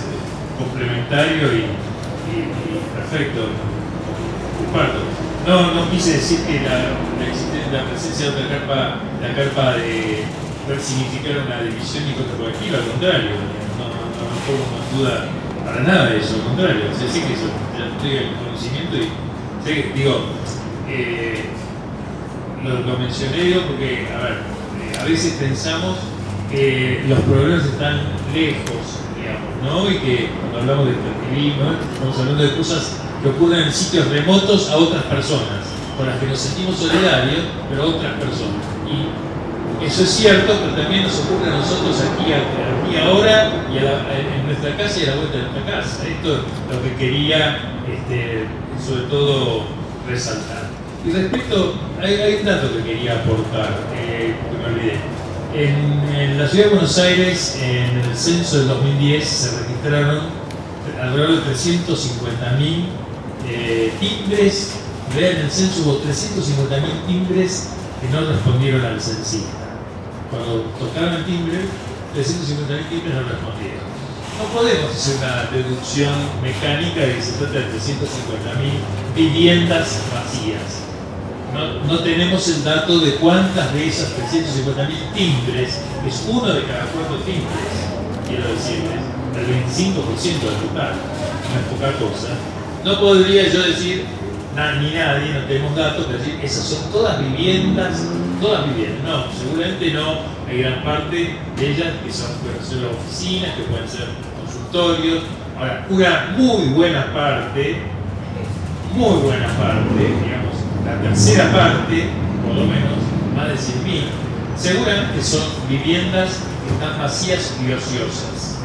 complementario y perfecto, comparto. No quise decir que la presencia de otra carpa de significar una división y contraproductiva, al contrario, no pongo en duda para nada de eso, al contrario, o sea, sí que eso, ya estoy en conocimiento y sé que, digo, lo mencioné porque, a veces pensamos que los problemas están lejos, digamos, ¿no? Y que cuando hablamos de extractivismo, estamos hablando de cosas que ocurren en sitios remotos a otras personas. con las que nos sentimos solidarios, pero otras personas. Y eso es cierto, pero también nos ocurre a nosotros aquí ahora, y en nuestra casa y a la vuelta de nuestra casa. Esto es lo que quería, sobre todo, resaltar. Y respecto, hay un dato que quería aportar, que me olvidé. En la ciudad de Buenos Aires, en el censo del 2010, se registraron alrededor de 350.000 timbres. En el censo hubo 350.000 timbres que no respondieron al censista. Cuando tocaron el timbre, 350.000 timbres no respondieron. No podemos hacer una deducción mecánica de que se trata de 350.000 viviendas vacías. No tenemos el dato de cuántas de esas 350.000 timbres, es uno de cada 4 timbres, quiero decirles, el 25% del total, no es poca cosa. No podría yo decir, ni nadie, no tenemos datos, pero decir, esas son todas viviendas, no, seguramente no, hay gran parte de ellas que pueden ser oficinas, que pueden ser consultorios. Ahora, una muy buena parte, digamos, la tercera parte, por lo menos, más de 100.000, seguramente son viviendas que están vacías y ociosas.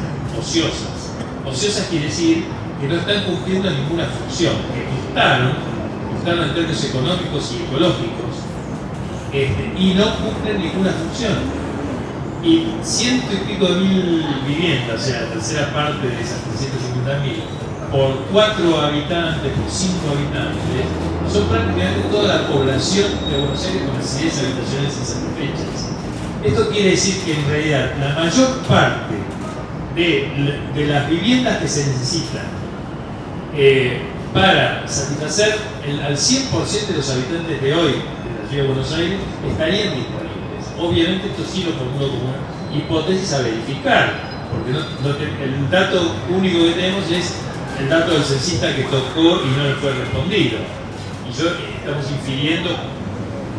Ociosas quiere decir que no están cumpliendo ninguna función, que gustaron en términos económicos y ecológicos, y no cumplen ninguna función. Y 100 y pico de mil viviendas, o sea, la tercera parte de esas 350.000, por 4 habitantes, por 5 habitantes, son prácticamente toda la población de Buenos Aires con necesidades habitacionales insatisfechas. Esto quiere decir que en realidad la mayor parte de las viviendas que se necesitan para satisfacer al 100% de los habitantes de hoy de la ciudad de Buenos Aires estarían disponibles. Obviamente esto sí lo formulo como una hipótesis a verificar, porque el dato único que tenemos es el dato del censista que tocó y no le fue respondido. Y estamos infiriendo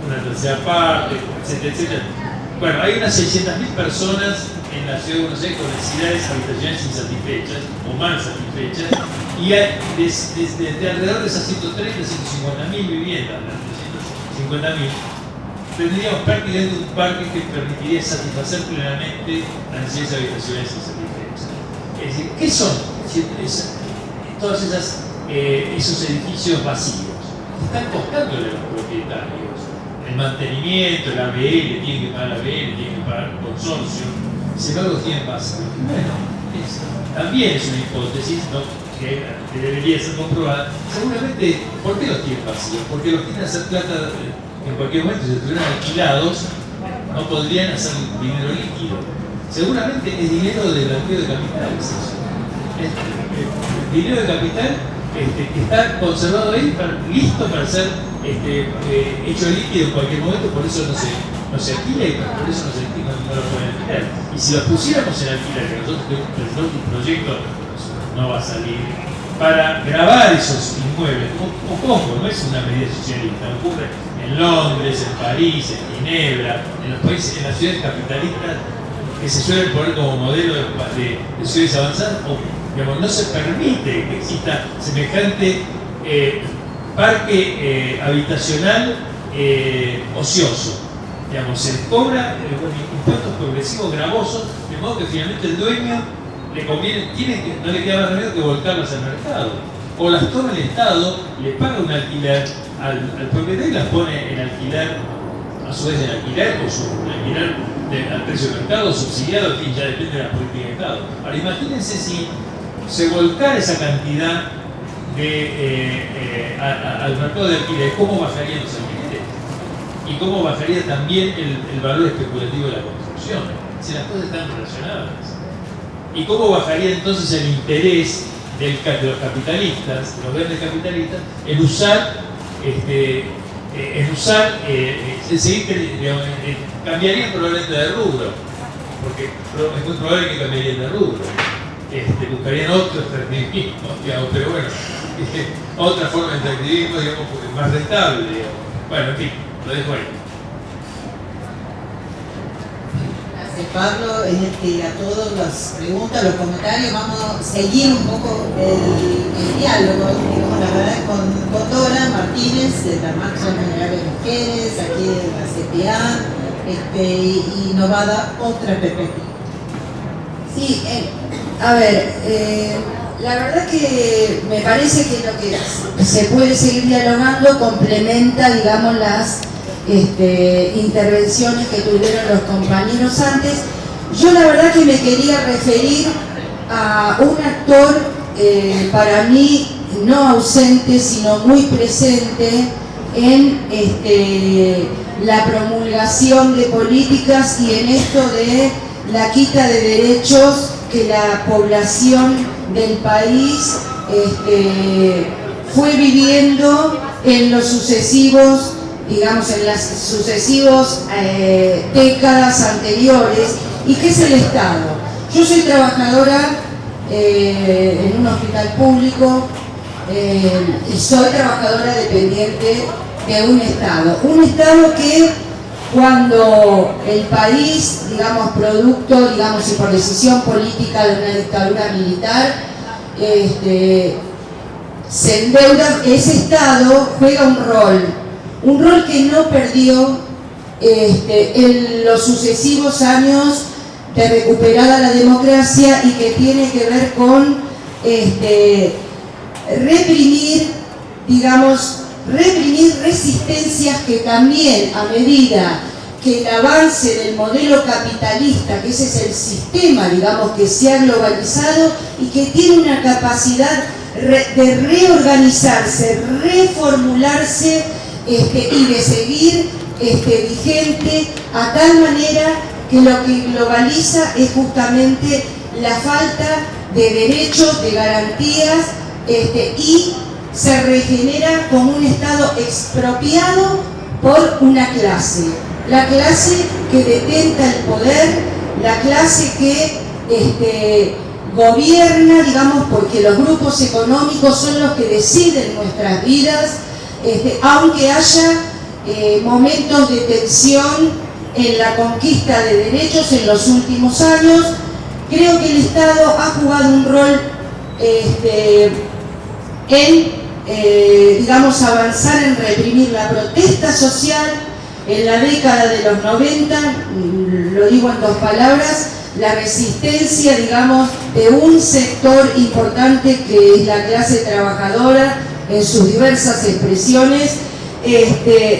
una tercera parte, etcétera, etcétera. Bueno, hay unas 600.000 personas en la ciudad de Buenos Aires con necesidades habitacionales insatisfechas o mal satisfechas, y desde alrededor de esas 130, 150.000 viviendas, las 350.000, tendríamos prácticamente un parque que permitiría satisfacer plenamente las necesidades habitacionales insatisfechas. Es decir, ¿qué son todos esos edificios vacíos? Están costándole a los propietarios el mantenimiento, el ABL, tienen que pagar ABL, tienen que pagar consorcio, sin embargo los tienen vacíos. Bueno, también es una hipótesis, ¿no?, que debería ser comprobada. Seguramente, ¿por qué los tienen vacíos? Porque los tienen a hacer plata en cualquier momento. Si estuvieran alquilados, no podrían hacer dinero líquido. Seguramente es dinero de blanqueo de capitales. Dinero de capital que está conservado ahí, listo para ser hecho líquido en cualquier momento, por eso no se alquila y por eso no lo pueden alquilar. Y si lo pusiéramos en alquiler, que nosotros tenemos un proyecto, no va a salir, para grabar esos inmuebles, ojo, no es una medida socialista, ocurre en Londres, en París, en Ginebra, en los países, en las ciudades capitalistas que se suelen poner como modelo de ciudades avanzadas, digamos, no se permite que exista semejante parque habitacional ocioso. Digamos, se cobra impuestos progresivos gravosos, de modo que finalmente el dueño le conviene, no le queda más remedio que volcarlas al mercado. O las toma el Estado, le paga un alquiler al propietario y las pone en alquiler, a su vez en alquiler, o su alquiler al precio de mercado, subsidiado, en fin, ya depende de la política de Estado. Ahora imagínense si se volcara esa cantidad al mercado de alquiler, ¿cómo bajarían los alquileres? Y cómo bajaría también el valor especulativo de la construcción, si las cosas están relacionadas. Y cómo bajaría entonces el interés de los capitalistas, de los grandes capitalistas, en cambiarían probablemente de rubro, porque es muy probable que cambiarían de rubro. Buscarían otro extractivismo, digamos, pero bueno, otra forma de extractivismo, digamos, más rentable, digamos. Bueno, en fin, lo dejo ahí. Gracias, Pablo, a todas las preguntas, los comentarios. Vamos a seguir un poco el diálogo, digamos, la verdad, con Dora Martínez, de la Marcha General de Mujeres, aquí de la CTA, y nos va a dar otra perspectiva. Sí, a ver, la verdad que me parece que lo que se puede seguir dialogando complementa, digamos, las intervenciones que tuvieron los compañeros antes. Yo la verdad que me quería referir a un actor para mí no ausente, sino muy presente en la promulgación de políticas y en esto de la quita de derechos que la población del país fue viviendo en los sucesivos, digamos, en las sucesivas décadas anteriores, y que es el Estado. Yo soy trabajadora en un hospital público y soy trabajadora dependiente de un Estado que cuando el país, digamos, producto, digamos, y por decisión política de una dictadura militar, se endeuda, ese Estado juega un rol que no perdió en los sucesivos años de recuperada la democracia, y que tiene que ver con reprimir resistencias que también, a medida que el avance del modelo capitalista, que ese es el sistema, digamos, que se ha globalizado y que tiene una capacidad de reorganizarse, reformularse y de seguir vigente, a tal manera que lo que globaliza es justamente la falta de derechos, de garantías, y se regenera como un Estado expropiado por una clase, la clase que detenta el poder, la clase que gobierna, digamos, porque los grupos económicos son los que deciden nuestras vidas, aunque haya momentos de tensión en la conquista de derechos en los últimos años. Creo que el Estado ha jugado un rol digamos, avanzar en reprimir la protesta social en la década de los 90, lo digo en 2 palabras, la resistencia, digamos, de un sector importante que es la clase trabajadora en sus diversas expresiones,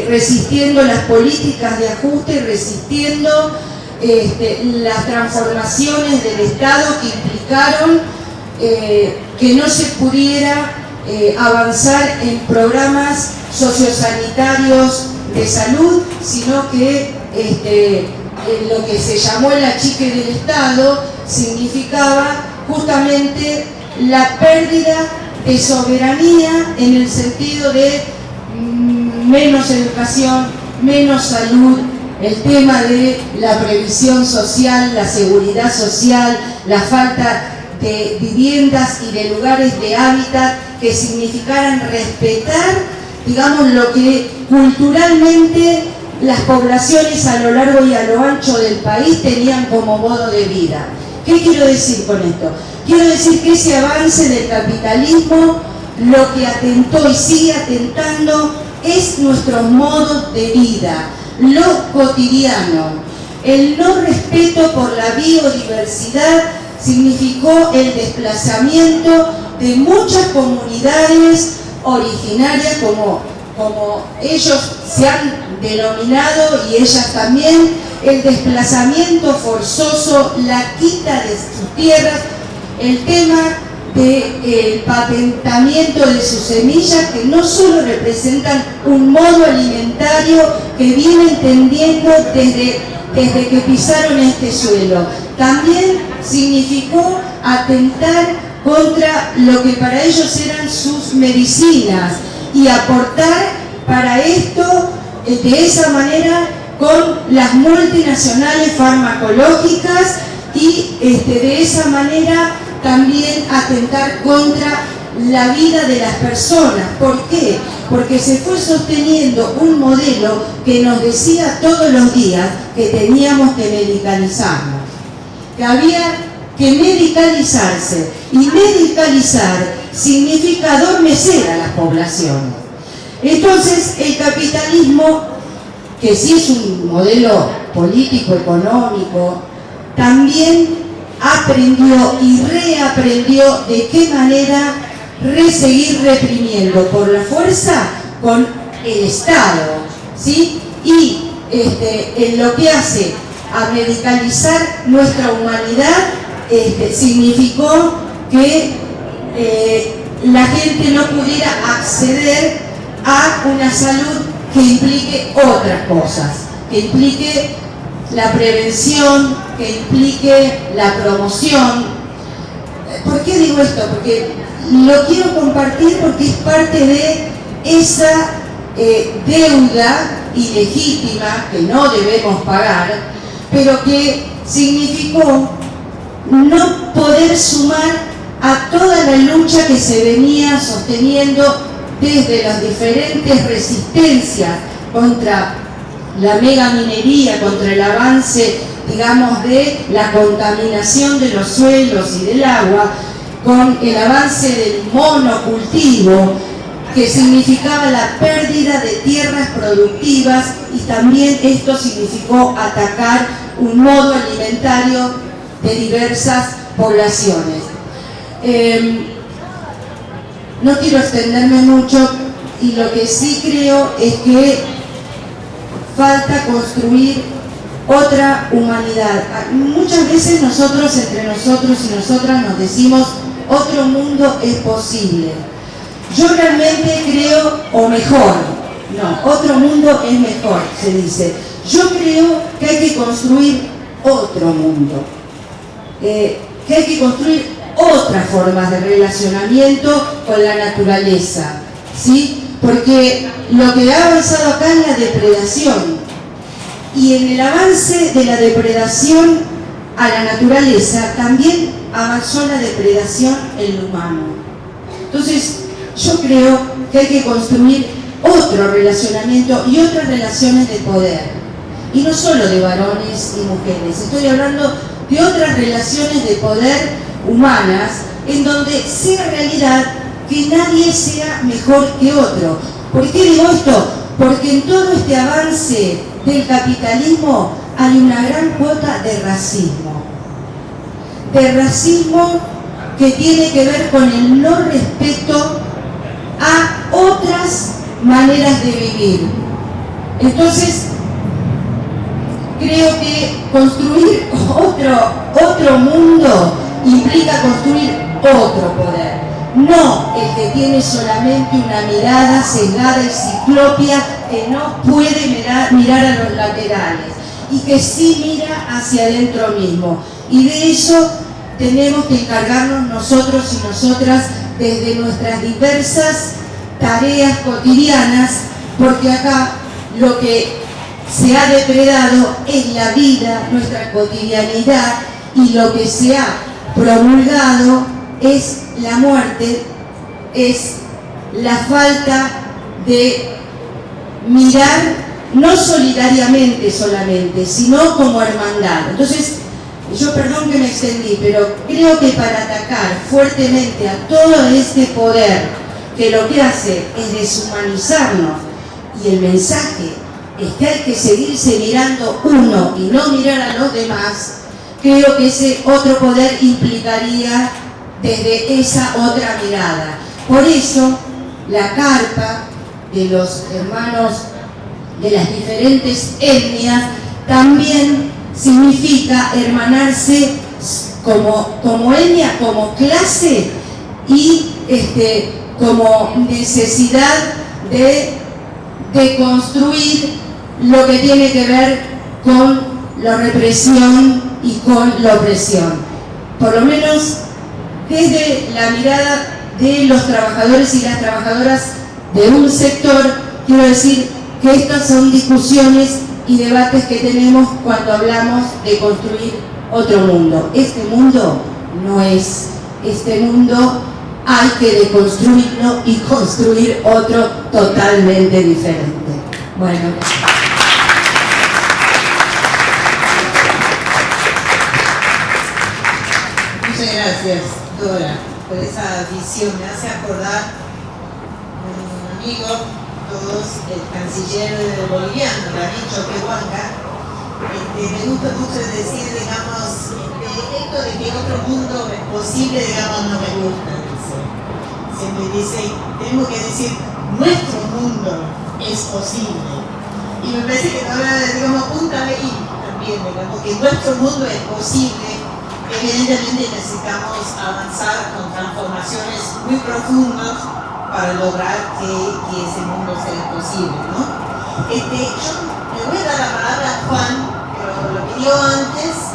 resistiendo las políticas de ajuste, resistiendo las transformaciones del Estado que implicaron que no se pudiera avanzar en programas sociosanitarios de salud, sino que lo que se llamó el achique del Estado significaba justamente la pérdida de soberanía, en el sentido de menos educación, menos salud, el tema de la previsión social, la seguridad social, la falta de viviendas y de lugares de hábitat que significaran respetar, digamos, lo que culturalmente las poblaciones a lo largo y a lo ancho del país tenían como modo de vida. ¿Qué quiero decir con esto? Quiero decir que ese avance del capitalismo lo que atentó y sigue atentando es nuestros modos de vida, lo cotidiano. El no respeto por la biodiversidad significó el desplazamiento de muchas comunidades originarias, como ellos se han denominado, y ellas también, el desplazamiento forzoso, la quita de sus tierras, el tema del patentamiento de sus semillas, que no solo representan un modo alimentario que vienen tendiendo desde que pisaron este suelo, también significó atentar contra lo que para ellos eran sus medicinas y aportar para esto de esa manera con las multinacionales farmacológicas, y de esa manera también atentar contra la vida de las personas. ¿Por qué? Porque se fue sosteniendo un modelo que nos decía todos los días que teníamos que medicalizarnos. que había que medicalizarse, y medicalizar significa adormecer a la población. Entonces el capitalismo, que sí es un modelo político, económico, también aprendió y reaprendió de qué manera seguir reprimiendo por la fuerza con el Estado, ¿sí? Y en lo que hace a medicalizar nuestra humanidad, significó que la gente no pudiera acceder a una salud que implique otras cosas, que implique la prevención, que implique la promoción. ¿Por qué digo esto? Porque lo quiero compartir, porque es parte de esa deuda ilegítima que no debemos pagar, pero que significó no poder sumar a toda la lucha que se venía sosteniendo desde las diferentes resistencias contra la megaminería, contra el avance, digamos, de la contaminación de los suelos y del agua, con el avance del monocultivo, que significaba la pérdida de tierras productivas, y también esto significó atacar un modo alimentario de diversas poblaciones. No quiero extenderme mucho, y lo que sí creo es que falta construir otra humanidad. Muchas veces nosotros, entre nosotros y nosotras, nos decimos otro mundo es posible. Yo realmente creo, o mejor, no, otro mundo es mejor, se dice. Yo creo que hay que construir otro mundo, que hay que construir otras formas de relacionamiento con la naturaleza, ¿sí? Porque lo que ha avanzado acá es la depredación, y en el avance de la depredación a la naturaleza también avanzó la depredación en lo humano. Entonces yo creo que hay que construir otro relacionamiento y otras relaciones de poder, y no solo de varones y mujeres, estoy hablando de otras relaciones de poder humanas, en donde sea realidad que nadie sea mejor que otro. ¿Por qué digo esto? Porque en todo este avance del capitalismo hay una gran cuota de racismo que tiene que ver con el no respeto a otras maneras de vivir. Entonces, creo que construir otro mundo implica construir otro poder, no el que tiene solamente una mirada sesgada y ciclópea, que no puede mirar a los laterales, y que sí mira hacia adentro mismo. Y de eso tenemos que encargarnos nosotros y nosotras desde nuestras diversas tareas cotidianas, porque acá lo que se ha depredado es la vida, nuestra cotidianidad, y lo que se ha promulgado es la muerte, es la falta de mirar no solidariamente solamente, sino como hermandad. Entonces, yo perdón que me extendí, pero creo que para atacar fuertemente a todo este poder, que lo que hace es deshumanizarnos, y el mensaje es que hay que seguirse mirando uno y no mirar a los demás, creo que ese otro poder implicaría desde esa otra mirada. Por eso, la carpa de los hermanos de las diferentes etnias también significa hermanarse como etnia, como clase, y como necesidad de construir lo que tiene que ver con la represión y con la opresión. Por lo menos desde la mirada de los trabajadores y las trabajadoras de un sector, quiero decir que estas son discusiones y debates que tenemos cuando hablamos de construir otro mundo. Este mundo no es, este mundo hay que deconstruirlo y construir otro totalmente diferente. Bueno. Muchas gracias, Dora, por esa visión. Me hace acordar un amigo, todos, el canciller boliviano, David Choquehuanca. Me gusta mucho decir, digamos, esto de que otro mundo es posible, digamos, no me gusta. Siempre dice, tenemos que decir, nuestro mundo es posible. Y me parece que ahora, digamos, apunta ahí también, digamos, que nuestro mundo es posible. Evidentemente necesitamos avanzar con transformaciones muy profundas para lograr que ese mundo sea posible, ¿no? Yo le voy a dar la palabra a Juan, pero lo pidió antes,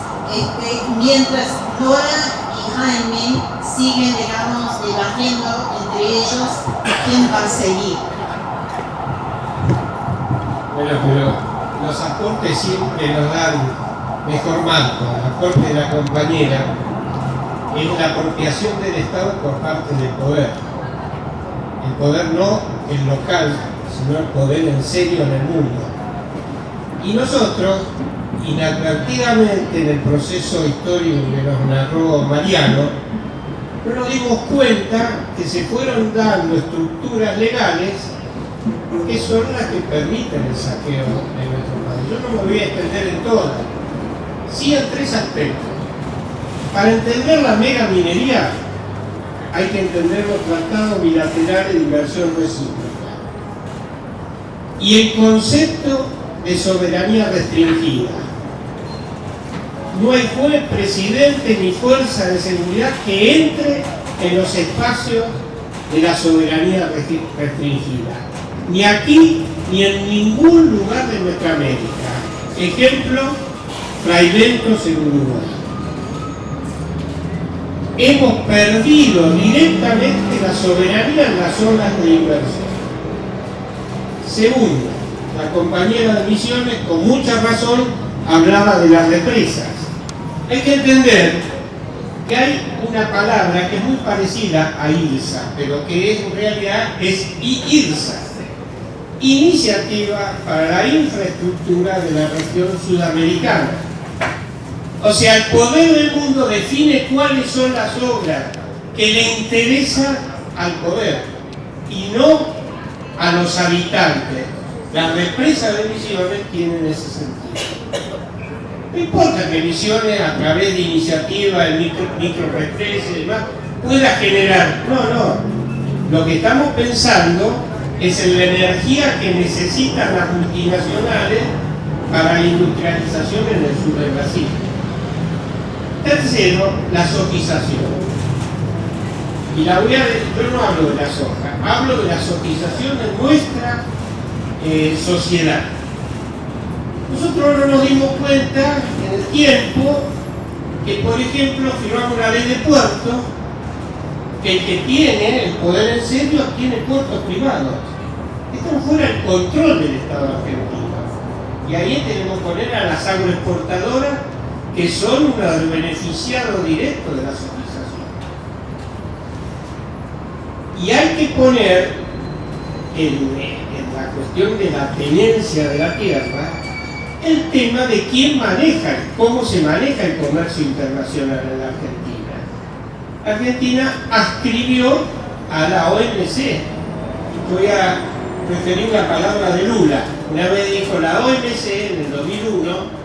mientras Dora y Jaime siguen, digamos, debatiendo entre ellos quién va a seguir. Bueno, pero los aportes siempre nos dan mejor marco. El aporte de la compañera es la apropiación del Estado por parte del poder. El poder no el local, sino el poder en serio en el mundo. Y nosotros, inadvertidamente en el proceso histórico que nos narró Mariano, no nos dimos cuenta que se fueron dando estructuras legales que son las que permiten el saqueo de nuestro país. Yo no me voy a extender en todas, sí en tres aspectos. Para entender la mega minería hay que entender los tratados bilaterales de inversión recíproca y el concepto de soberanía restringida. No hay juez, presidente ni fuerza de seguridad que entre en los espacios de la soberanía restringida, ni aquí ni en ningún lugar de nuestra América. Ejemplo, Fray Ventos en Uruguay. Hemos perdido directamente la soberanía en las zonas de inversión. Segundo, la compañera de Misiones con mucha razón hablaba de las represas. Hay que entender que hay una palabra que es muy parecida a IRSA, pero que en realidad es IRSA, Iniciativa para la Infraestructura de la Región Sudamericana. O sea, el poder del mundo define cuáles son las obras que le interesan al poder y no a los habitantes. Las represas de Misiones tienen ese sentido. No importa que Misiones, a través de iniciativas, de microrepresas y demás, pueda generar. No. Lo que estamos pensando es en la energía que necesitan las multinacionales para la industrialización en el sur de Brasil. Tercero, la sojización. Y yo no hablo de la soja, hablo de la sojización de nuestra sociedad. Nosotros no nos dimos cuenta en el tiempo que, por ejemplo, firmamos una ley de puertos, que el que tiene el poder en serio tiene puertos privados. Esto fuera el control del Estado argentino. Y ahí tenemos que poner a las agroexportadoras, que son uno de los beneficiados directos de la sojización. Y hay que poner en la cuestión de la tenencia de la tierra el tema de quién maneja, cómo se maneja el comercio internacional en la Argentina. Argentina adscribió a la OMC. Voy a referir la palabra de Lula. Una vez dijo la OMC en el 2001,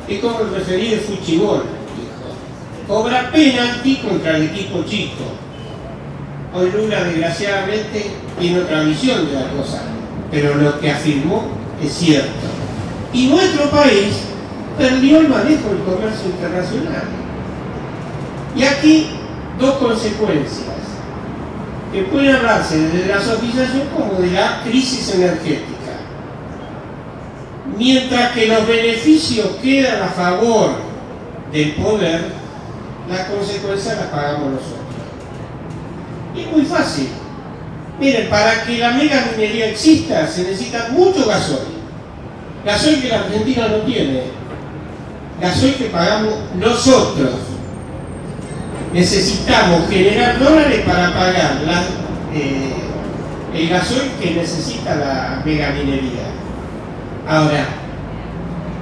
es como referir el fútbol, dijo. Cobra penalti contra el equipo chico. Hoy Lula, desgraciadamente, tiene otra visión de la cosa, pero lo que afirmó es cierto. Y nuestro país perdió el manejo del comercio internacional. Y aquí dos consecuencias que pueden hablarse desde la sojización como de la crisis energética. Mientras que los beneficios quedan a favor del poder, las consecuencias las pagamos nosotros. Y es muy fácil. Miren, para que la mega minería exista se necesita mucho gasoil. Gasoil que la Argentina no tiene. Gasoil que pagamos nosotros. Necesitamos generar dólares para pagar el gasoil que necesita la megaminería. Ahora,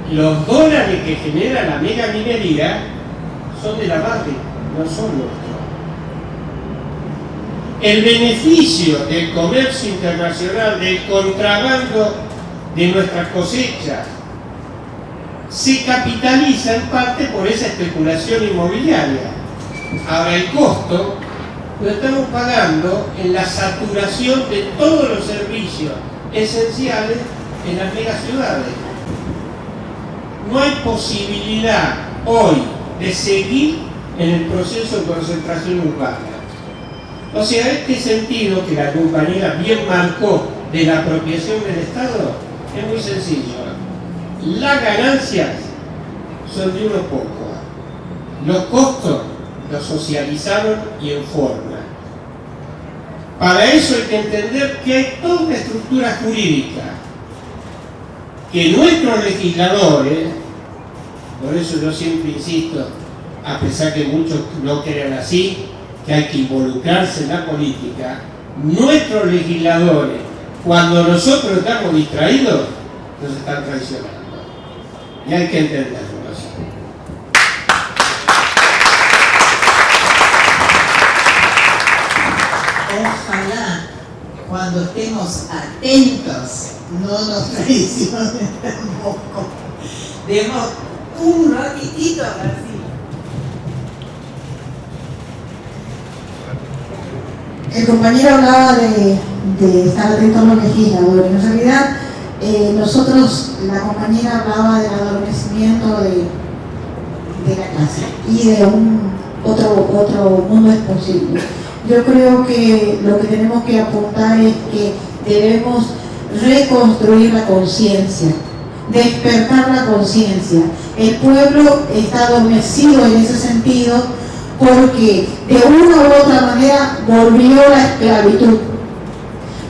los dólares que genera la megaminería son de la base no son nuestros. El beneficio del comercio internacional, del contrabando de nuestras cosechas, se capitaliza en parte por esa especulación inmobiliaria. Ahora el costo lo estamos pagando en la saturación de todos los servicios esenciales en las megaciudades. No hay posibilidad hoy de seguir en el proceso de concentración urbana. O sea, este sentido que la compañera bien marcó de la apropiación del Estado es muy sencillo. Las ganancias son de unos pocos. Los costos los socializaron y en forma. Para eso hay que entender que hay toda una estructura jurídica que nuestros legisladores, por eso yo siempre insisto, a pesar que muchos no crean así, que hay que involucrarse en la política, nuestros legisladores, cuando nosotros estamos distraídos, nos están traicionando. Y hay que entenderlo así. Ojalá cuando estemos atentos no nos traicionen tampoco. Demos un ratitito así. El compañero hablaba de estar atentos a los legisladores. En realidad, nosotros, la compañera hablaba del adormecimiento de la clase y de otro mundo es posible. Yo creo que lo que tenemos que apuntar es que debemos reconstruir la conciencia, despertar la conciencia. El pueblo está adormecido en ese sentido porque de una u otra manera volvió la esclavitud.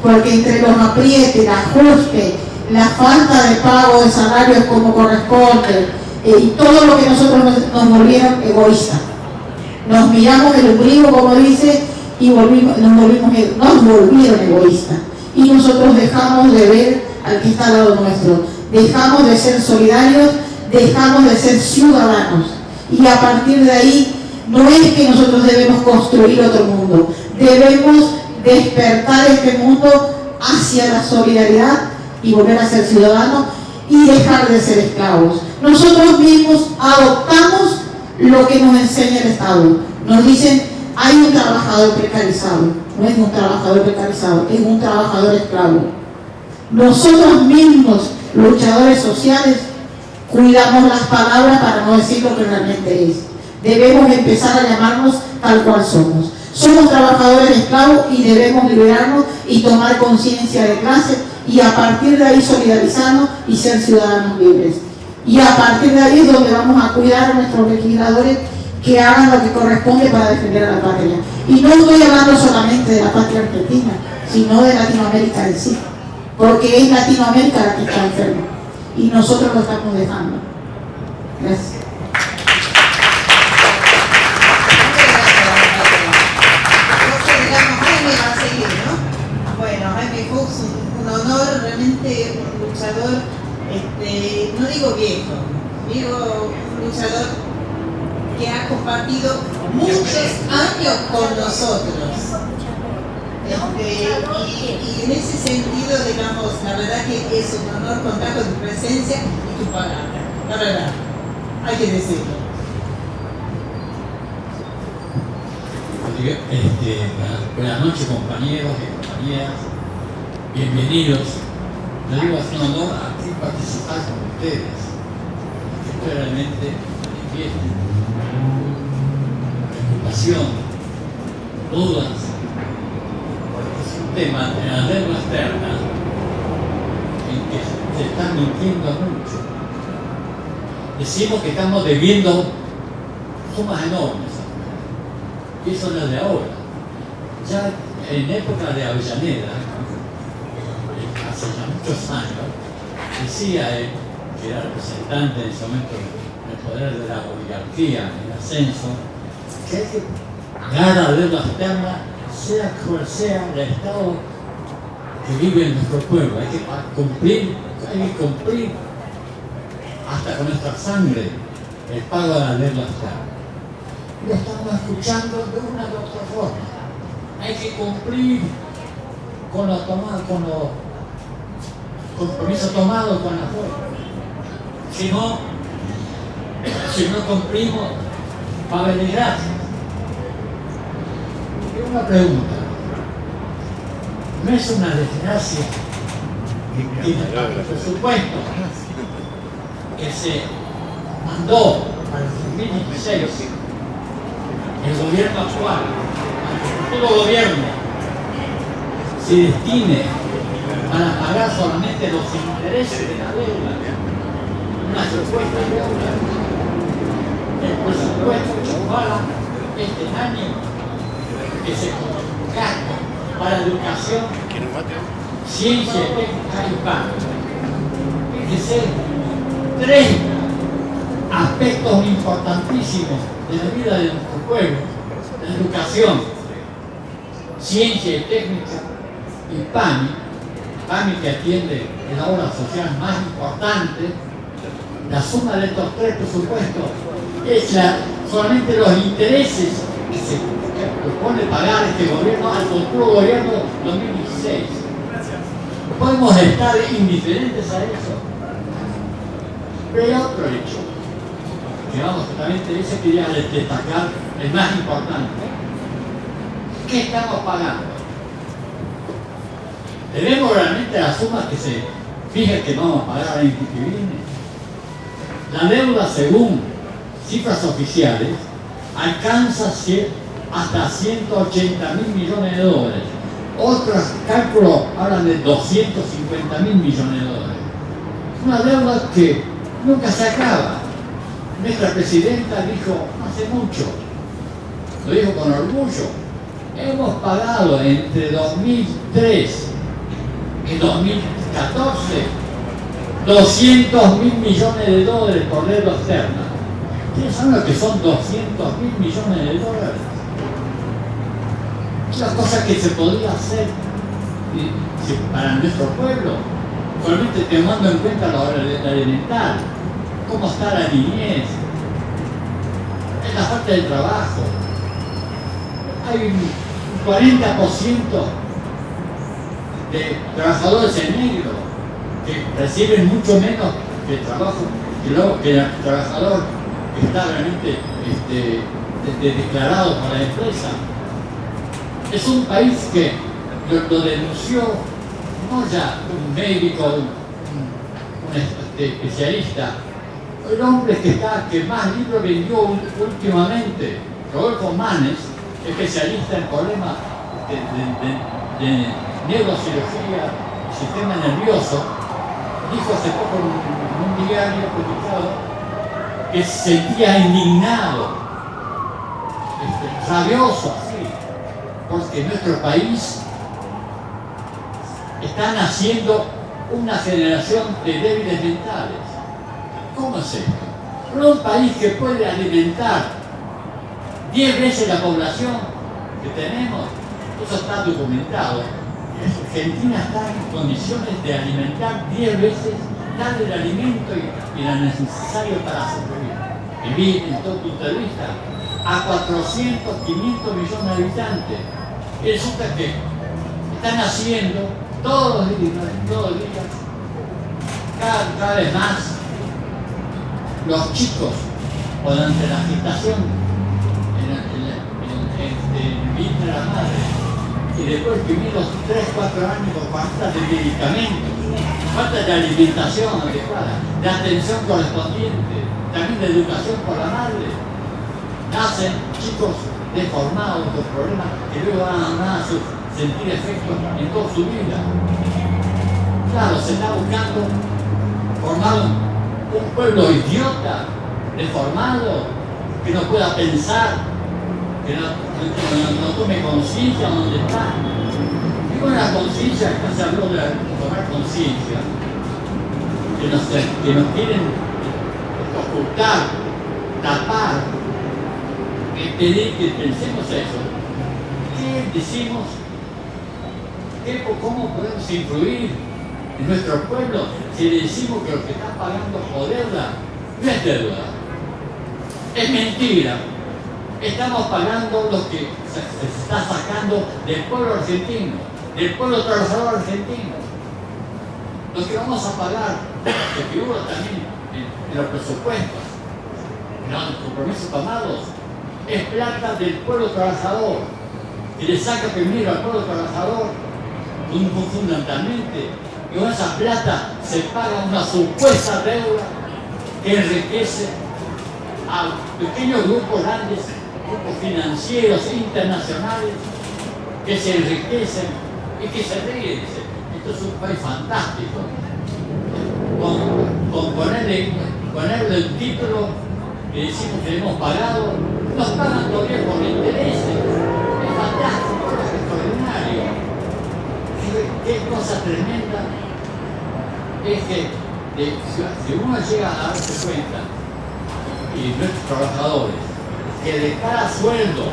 Porque entre los aprietes, el ajuste, la falta de pago de salarios como corresponde y todo lo que nosotros nos volvieron egoístas. Nos miramos el ombligo, como dice, y nos volvieron egoístas. Y nosotros dejamos de ver al que está al lado nuestro. Dejamos de ser solidarios, dejamos de ser ciudadanos. Y a partir de ahí, no es que nosotros debemos construir otro mundo. Debemos despertar este mundo hacia la solidaridad y volver a ser ciudadanos y dejar de ser esclavos. Nosotros mismos adoptamos lo que nos enseña el Estado. Nos dicen, hay un trabajador precarizado. No es un trabajador precarizado, es un trabajador esclavo. Nosotros mismos, luchadores sociales, cuidamos las palabras para no decir lo que realmente es. Debemos empezar a llamarnos tal cual somos. Somos trabajadores esclavos y debemos liberarnos y tomar conciencia de clase y a partir de ahí solidarizarnos y ser ciudadanos libres. Y a partir de ahí es donde vamos a cuidar a nuestros legisladores que hagan lo que corresponde para defender a la patria. Y no estoy hablando solamente de la patria argentina, sino de Latinoamérica en sí, porque es Latinoamérica la que está enferma y nosotros lo estamos dejando. Gracias. Bueno, Jaime Fuchs, un honor, realmente un luchador, no digo viejo, digo un luchador que ha compartido muchos años con nosotros. Y en ese sentido, digamos, la verdad que es un honor contar con tu presencia y tu palabra. La verdad, hay que decirlo. Buenas noches, compañeros y compañeras. Bienvenidos. Les digo, es un honor aquí participar con ustedes. Esto realmente manifiesto preocupación, dudas, porque es un tema en la lengua externa en que se está mintiendo mucho. Decimos que estamos debiendo sumas enormes. Y eso no es de ahora. Ya en época de Avellaneda, hace ya muchos años, decía él, que era representante en ese momento del poder de la oligarquía, en el ascenso, que hay que dar a deuda externa, sea cual sea el Estado que vive en nuestro pueblo. Hay que cumplir hasta con nuestra sangre el pago de la deuda externa. lo estamos escuchando de una u otra forma. Hay que cumplir con los compromisos tomados con la fuerza. Si no cumplimos, va a haber desgracia. Y una pregunta. ¿No es una desgracia que el presupuesto que se mandó para el 2016, el gobierno actual, todo gobierno, se destine para pagar solamente los intereses de la deuda, una supuesta deuda? El presupuesto para este año que se gasta para educación, ciencia, técnica y PAN. Fíjense, tres aspectos importantísimos de la vida de nuestro pueblo: la educación, ciencia y técnica y PAMI que atiende la obra social más importante. La suma de estos tres presupuestos es solamente los intereses que se propone pagar este gobierno al futuro gobierno 2016. Podemos estar indiferentes a eso. Pero hay otro hecho que ese quería destacar, el más importante. ¿Qué estamos pagando? ¿Debemos realmente la suma que se fija que vamos a pagar el año que viene? La deuda, según cifras oficiales, alcanza hasta 180.000 millones de dólares. Otros cálculos hablan de 250.000 millones de dólares. Una deuda que nunca se acaba. Nuestra presidenta dijo hace mucho, lo dijo con orgullo, hemos pagado entre 2003 y 2014 200.000 millones de dólares por deuda externa. ¿Ustedes saben lo que son 200.000 millones de dólares? Las cosas que se podría hacer para nuestro pueblo, solamente tomando en cuenta lo elemental, cómo está la niñez, la falta de trabajo. Hay un 40% de trabajadores en negro que reciben mucho menos que el trabajo que el trabajador que está realmente declarado por la empresa. Es un país que lo denunció no ya un médico, un especialista, el hombre que más libros vendió últimamente, Rodolfo Manes, especialista en problemas de neurocirugía, sistema nervioso, dijo hace poco en un diario publicado que se sentía indignado, rabioso así, porque en nuestro país está naciendo una generación de débiles mentales. ¿Cómo es esto? Un país que puede alimentar 10 veces la población que tenemos, eso está documentado. Argentina está en condiciones de alimentar 10 veces, darle el alimento y lo necesario para sobrevivir. Vivir, en todo punto de vista, a 400, 500 millones de habitantes. Y resulta que están haciendo todos los días, cada vez más, los chicos, durante la gestación, en el vientre de la madre, y después vivir los 3-4 años con falta de medicamentos, falta de alimentación adecuada, de atención correspondiente, también de educación por la madre. Nacen chicos deformados con problemas que luego van a sentir efectos en toda su vida. Claro, se está buscando formar un pueblo idiota, deformado, que no pueda pensar, que no tome conciencia donde está. Y con la conciencia, acá se habló de tomar conciencia, que nos quieren ocultar, tapar, pedir que pensemos eso. ¿Qué decimos? ¿Cómo podemos influir en nuestro pueblo si le decimos que lo que está pagando por deuda no es deuda? Es mentira. Estamos pagando lo que se está sacando del pueblo argentino, del pueblo trabajador argentino. Lo que vamos a pagar, que figura también en los presupuestos, en los compromisos tomados, es plata del pueblo trabajador, que le saca primero al pueblo trabajador fundamentalmente, y con esa plata se paga una supuesta deuda que enriquece a pequeños grupos, grandes grupos financieros internacionales que se enriquecen y que se ríen. Esto es un país fantástico. Con ponerle el título que decimos que hemos pagado, nos pagan todavía por intereses. Es fantástico, es extraordinario. Qué cosa tremenda es que si uno llega a darse cuenta, y nuestros trabajadores, que de cada sueldo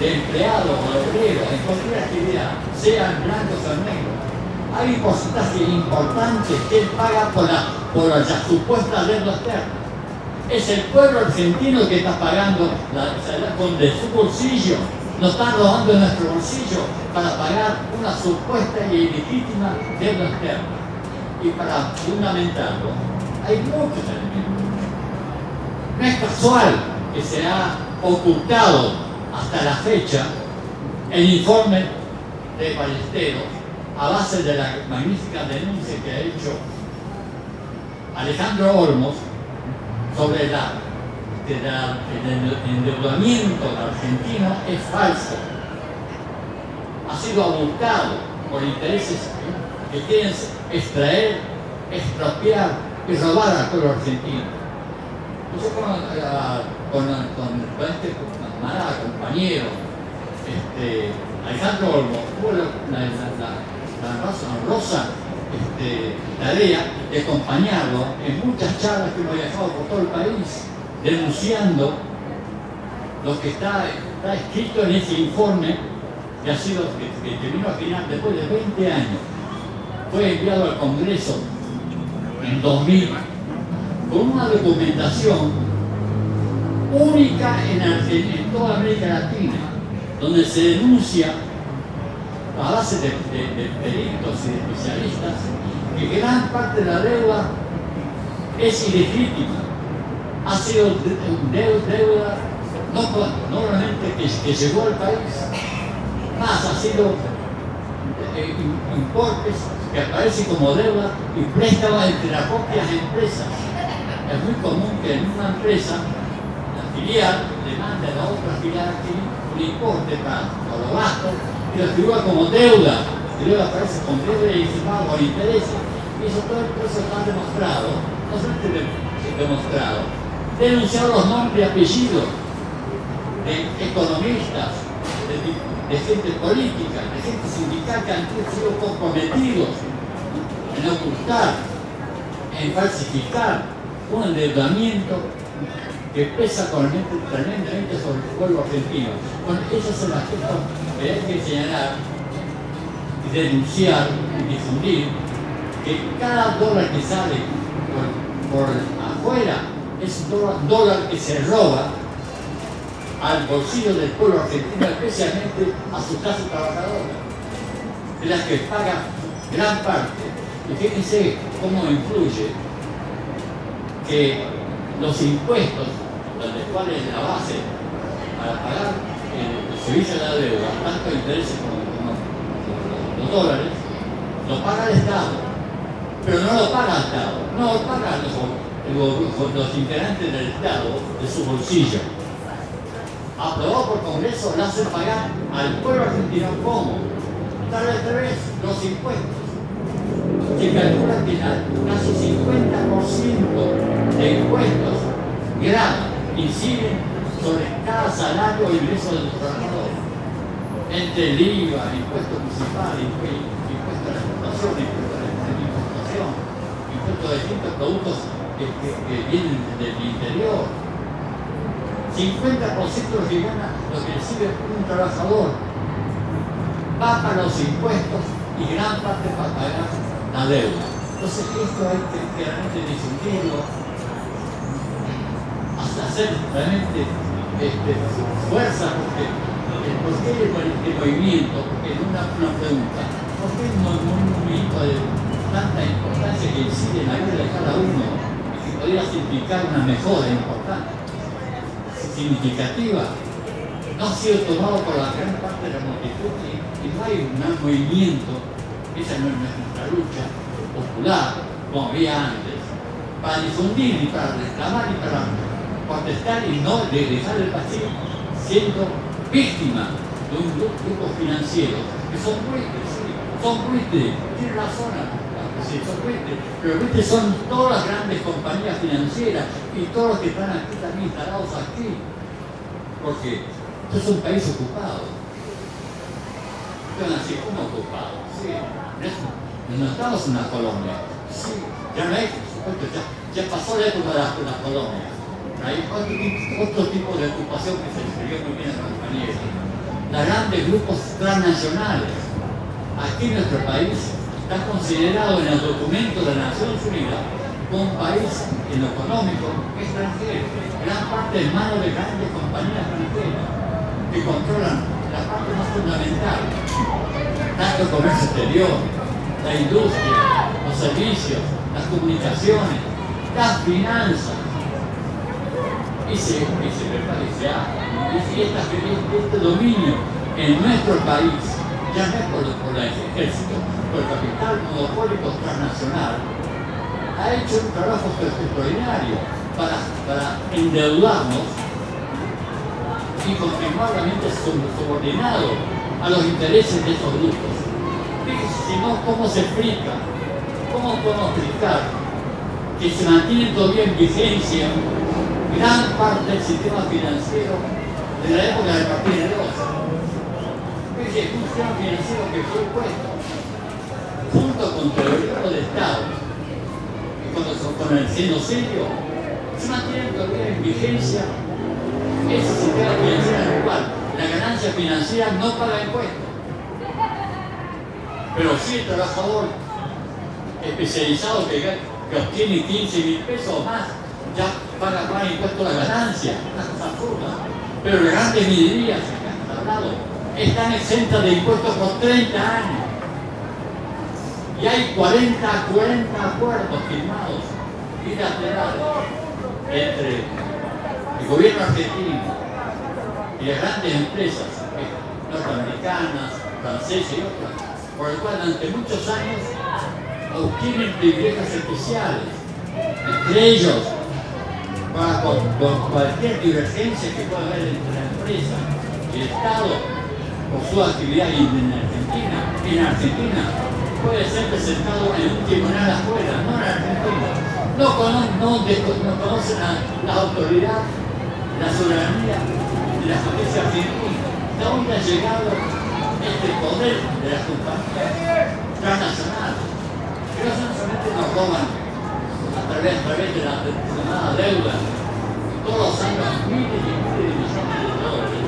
de empleado o de obrero en cualquier actividad, sean blancos o negros, hay un porcentaje importante que él paga por la supuesta deuda externa. Es el pueblo argentino que está pagando de su bolsillo. Nos están robando de nuestro bolsillo para pagar una supuesta y ilegítima deuda externa. Y para fundamentarlo, hay muchos elementos. No es casual que se ha ocultado hasta la fecha el informe de Ballesteros a base de la magnífica denuncia que ha hecho Alejandro Olmos sobre el endeudamiento argentino es falso. Ha sido abultado por intereses que quieren extraer, expropiar y robar al pueblo argentino. Yo con este camarada, compañero, Alejandro Olmos, tuve la honrosa tarea de acompañarlo en muchas charlas que hemos viajado por todo el país, denunciando lo que está escrito en ese informe que vino a final después de 20 años. Fue enviado al Congreso en 2000 con una documentación única en toda América Latina, donde se denuncia a base de peritos y de especialistas que gran parte de la deuda es ilegítima. Ha sido deuda no solamente que llegó al país, más ha sido importes que aparecen como deuda y préstamos entre las propias empresas. Es muy común que en una empresa, la filial le mande a la otra filial aquí un importe para los gastos y lo figura como deuda, y luego aparece con deuda y estimado con intereses. Y eso todo está demostrado, no solamente demostrado, denunciado los nombres y apellidos de economistas, de gente política, de gente sindical que han sido comprometidos en ocultar, en falsificar un endeudamiento que pesa tremendamente sobre el pueblo argentino. Bueno, esos son los aspectos que hay que señalar y denunciar y difundir, que cada dólar que sale por afuera es un dólar que se roba al bolsillo del pueblo argentino, especialmente a su clase trabajadora, de las que paga gran parte. Y fíjense cómo influye que los impuestos, los cuales es la base para pagar el servicio de la deuda, tanto intereses como los dólares, lo paga el Estado, pero no lo paga el Estado, no lo pagan los integrantes del Estado de su bolsillo. Aprobado por Congreso, lo hacen pagar al pueblo argentino como tal vez los impuestos. Se calcula que casi 50% de impuestos inciden sobre cada salario o ingreso de los trabajadores. Entre el IVA, impuesto municipal, impuesto a la exportación, impuesto a la importación, impuesto a distintos productos que vienen del interior. 50% de lo que gana, lo que recibe un trabajador, va para los impuestos y gran parte para pagar la deuda. Entonces esto hay que realmente difundirlo, hasta hacer realmente fuerza, porque ¿por qué este movimiento? Porque es una pregunta, ¿por qué un movimiento de tanta importancia que incide en la vida de cada uno y que podría significar una mejora importante, significativa, no ha sido tomado por la gran parte de la multitud y no hay un gran movimiento? Esa no es nuestra lucha popular, como había antes, para difundir y para reclamar y para protestar y no dejar el país siendo víctima de un grupo financiero que son buitres, sí, son buitres, tiene razón, sí, son buitres, pero buitres son todas las grandes compañías financieras y todos los que están aquí también instalados aquí, porque esto es un país ocupado. Están así como ocupados, sí, no estamos en una colonia, sí, ya no hay, por supuesto, ya pasó la época de las colonias. Hay otro tipo de ocupación que se describió muy bien a los compañeros. Los grandes grupos transnacionales. Aquí en nuestro país está considerado en el documento de las Naciones Unidas como un país en lo económico extranjero. Gran parte en manos de grandes compañías extranjeras que controlan la parte más fundamental, tanto el comercio exterior, la industria, los servicios, las comunicaciones, las finanzas. Y este dominio en nuestro país, ya no es por el ejército, por el capital monopólico transnacional, ha hecho un trabajo extraordinario para endeudarnos y continuamente subordinado a los intereses de esos grupos. Si no, ¿cómo se explica? ¿Cómo podemos explicar que se mantiene todavía en vigencia gran parte del sistema financiero de la época del Partido de Dios? Es un sistema financiero que fue puesto junto con el de Estado y con el genocidio, se mantiene todavía en vigencia ese sistema financiero en el cual la ganancia financiera no paga impuestos, pero sí el trabajador especializado que obtiene 15.000 pesos o más ya paga más impuestos a la ganancia, una cosa absurda. Pero las grandes minerías que han hablado están exentas de impuestos por 30 años. Y hay 40 acuerdos firmados bilaterales entre el gobierno argentino y las grandes empresas norteamericanas, francesas y otras, por el cual durante muchos años obtienen privilegios especiales, entre ellos para con cualquier divergencia que pueda haber entre la empresa y el Estado por su actividad en Argentina puede ser presentado en un tribunal afuera, no en Argentina. No conocen a la autoridad, la soberanía de la justicia argentina. ¿De dónde ha llegado este poder de las compañías transnacionales? Que no solamente nos roban a través de la llamada deuda, todos los años miles y miles de millones de dólares,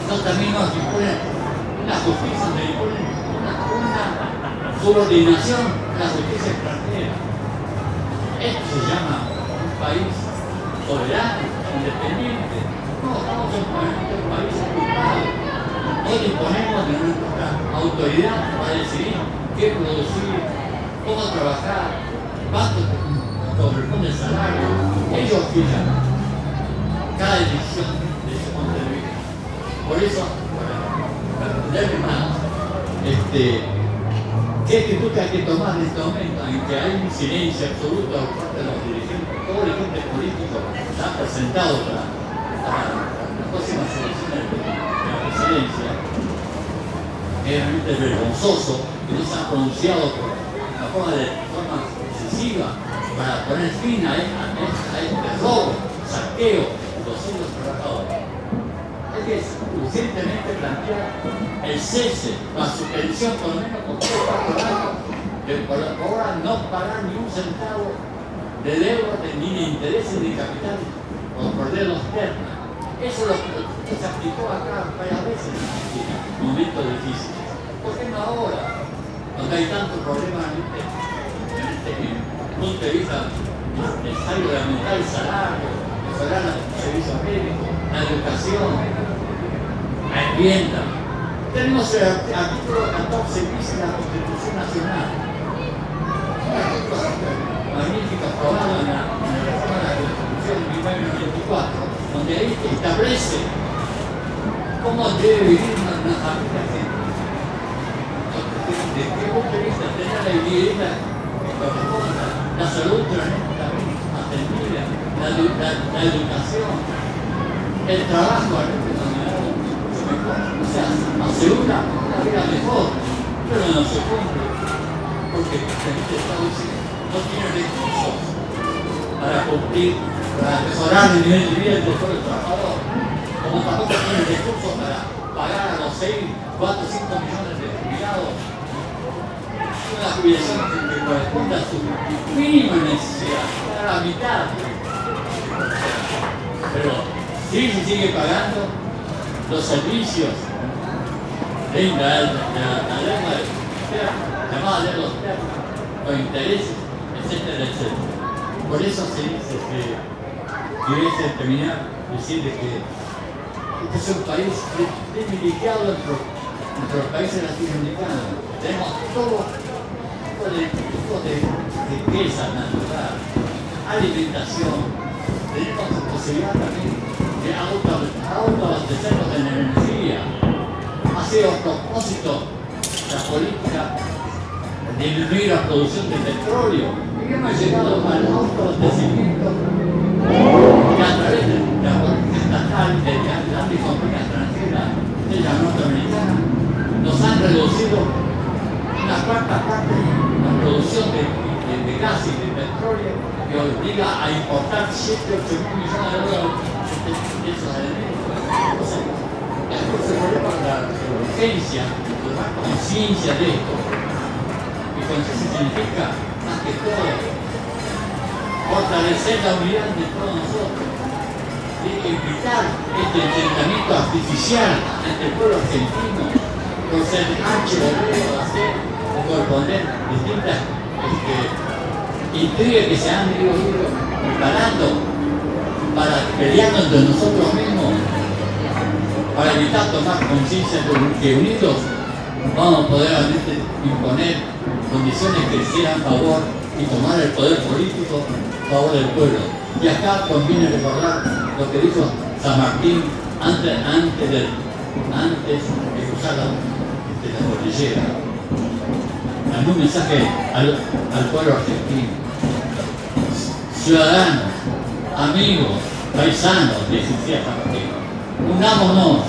no también nos imponen una justicia, nos imponen una subordinación a la justicia extranjera. Esto se llama un país soberano, independiente. No, estamos en un país ocupado. No disponemos de nuestra autoridad para decidir qué producir, cómo trabajar, cuánto corresponde el salario. Ellos fijan cada decisión de su punto de vista. Por eso, para entenderme más, ¿qué actitud hay que tomar en este momento en que hay un silencio absoluto por parte de los dirigentes? Todos los dirigentes políticos están presentados para las próximas elecciones de la presidencia. Es realmente vergonzoso que no se han pronunciado por una forma excesiva para poner fin a este robo, saqueo de los hilos trabajadores. Hay que urgentemente plantear el cese, la suspensión por lo menos con 3 o 4 años de por ahora no pagar ni un centavo de deuda, ni de intereses ni capitales por deudas externas. Eso es lo que se aplicó acá varias veces en Argentina, en momentos difíciles. ¿Por qué no ahora? Donde hay tantos problemas en este punto de vista necesario de aumentar el salario, mejorar los servicios médicos, a educación, a vivienda. Tenemos el artículo 14 bis de la Constitución Nacional. Un artículo magnífico aprobado en la reforma de la Constitución de 1994, donde ahí establece cómo debe vivir una familia argentina. Desde qué punto de vista tener la vivienda que corresponda, la salud también atendida, la educación, el trabajo o sea, asegura una vida mejor, pero no se cumple, porque este Estado no tiene recursos para cumplir, para mejorar el nivel de vida del pueblo trabajador, como tampoco tiene recursos para pagar a los 6, 4, 5 millones de jubilados una jubilación que corresponde a su mínima necesidad, a la mitad. Pero sí se sigue pagando los servicios de la llamada de los términos, los intereses, etcétera, etcétera. Por eso se dice que debe terminar diciendo que este es un país privilegiado entre los países latinoamericanos. Tenemos todo tipo de riqueza natural, alimentación, tenemos la posibilidad también de autoabastecernos en energía. Ha sido a propósito la política de disminuir la producción de petróleo y hemos llegado al autoabastecimiento que a través de la política estatal de grandes compañías extranjeras de la norteamericana nos han reducido una cuarta parte la producción de gas y de petróleo, que obliga a importar 7, 8 mil millones de dólares de esos elementos. Entonces, después se vuelve para la urgencia, tomar conciencia de esto. Y conciencia significa, más que todo, fortalecer la unidad de todos nosotros, de evitar este enfrentamiento artificial entre el pueblo argentino, por ser ancho o lejos, hacer o corresponder distintas intrigas que se han ido preparando para pelear entre nosotros mismos, para evitar tomar conciencia de que unidos vamos a poder realmente imponer condiciones que sean a favor y tomar el poder político a favor del pueblo. Y acá conviene recordar lo que dijo San Martín antes de cruzar la cordillera. Dando un mensaje al pueblo argentino. Ciudadanos, amigos, paisanos, decía San Martín, unámonos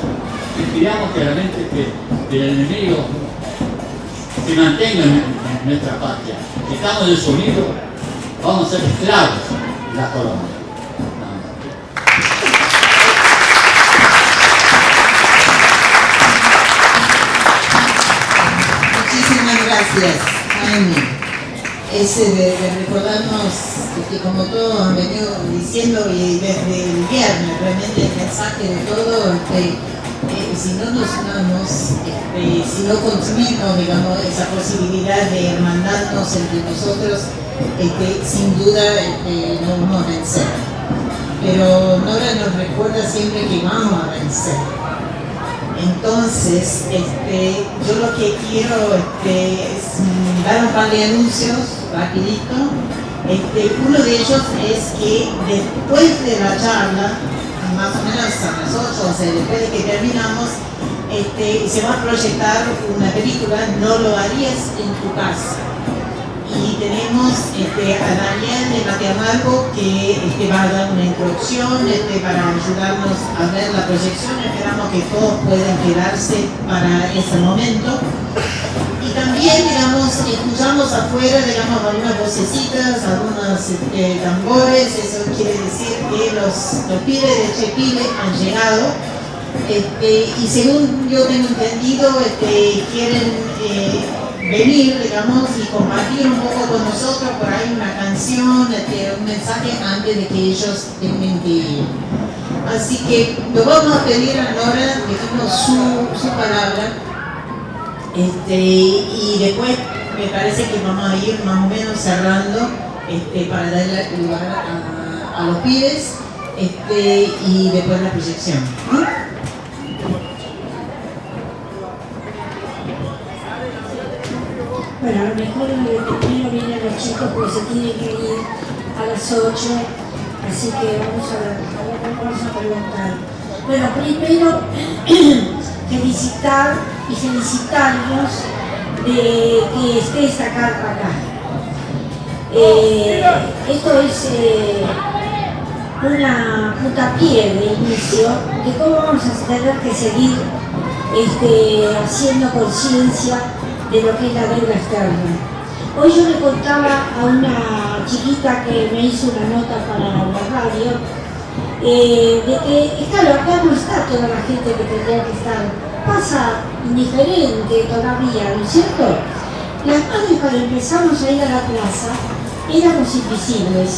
y pidamos claramente que el enemigo se mantenga en nuestra patria. Si estamos desunidos, vamos a ser esclavos de la colonia. Muchísimas gracias, Jaime. Ese de recordarnos que, como todos han venido diciendo y desde el viernes, realmente el mensaje de todo, si no nos unamos, si no construimos, digamos, esa posibilidad de hermandarnos entre nosotros, sin duda no vamos a vencer. Pero Nora nos recuerda siempre que vamos a vencer. Entonces, yo lo que quiero es dar un par de anuncios rapidito. Uno de ellos es que después de la charla, más o menos a las 8, o sea, después de que terminamos, se va a proyectar una película, No lo harías en tu casa. Y tenemos a Daniel de Mateamarco que va a dar una introducción para ayudarnos a ver la proyección. Esperamos que todos puedan quedarse para ese momento. Y también, digamos, escuchamos afuera, digamos, algunas vocecitas, algunos tambores. Eso quiere decir que los pibes de Chepile han llegado. Y según yo tengo entendido, quieren venir, digamos, y compartir un poco con nosotros por ahí una canción, un mensaje antes de que ellos tengan que ir. Así que lo vamos a pedir a Nora, dejemos su palabra, y después me parece que vamos a ir más o menos cerrando para darle lugar a los pibes. y después la proyección, ¿no? Bueno, a lo mejor primero vienen los chicos porque se tienen que ir a las 8, así que vamos a preguntar. Bueno, primero felicitar y felicitarnos de que esté esta carta acá. Esto es una puntapié de inicio de cómo vamos a tener que seguir haciendo conciencia de lo que es la deuda externa. Hoy yo le contaba a una chiquita que me hizo una nota para la radio de que, claro, acá no está toda la gente que tendría que estar, pasa indiferente todavía, ¿no es cierto? Las madres cuando empezamos a ir a la plaza éramos invisibles,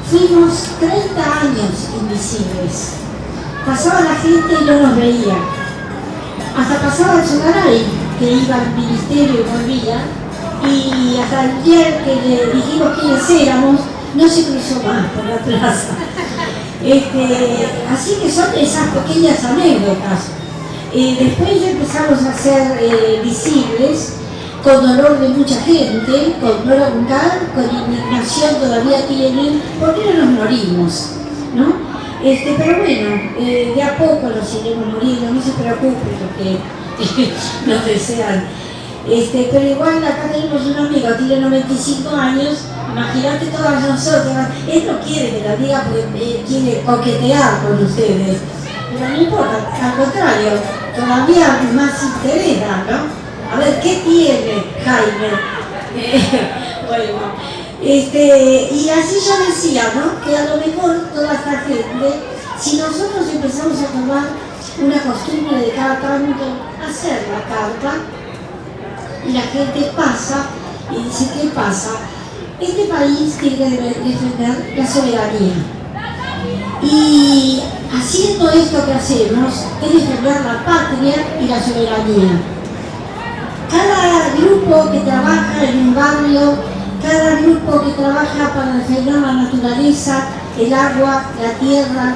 fuimos 30 años invisibles, pasaba la gente y no nos veía, hasta pasaba el Sogaray, que iba al ministerio y volvía, y hasta el día que le dijimos quiénes éramos, no se cruzó más por la plaza. Así que son esas pequeñas anécdotas. Después ya empezamos a ser visibles, con dolor de mucha gente, con bronca, con indignación todavía tienen, porque no nos morimos, ¿no? Pero bueno, de a poco nos iremos muriendo, no se preocupen lo que nos desean. Pero igual acá tenemos un amigo, tiene 95 años, imagínate todas nosotras, él no quiere que la diga porque quiere coquetear con ustedes, pero no importa, al contrario, todavía más interés da, ¿no? A ver, ¿qué tiene Jaime? Bueno, y así yo decía, ¿no? Que a lo mejor toda esta gente, si nosotros empezamos a tomar una costumbre de cada tanto hacer la carta, y la gente pasa y dice, ¿qué pasa? Este país tiene que defender la soberanía. Y haciendo esto que hacemos, es defender la patria y la soberanía. Cada grupo que trabaja en un barrio, cada grupo que trabaja para defender la naturaleza, el agua, la tierra,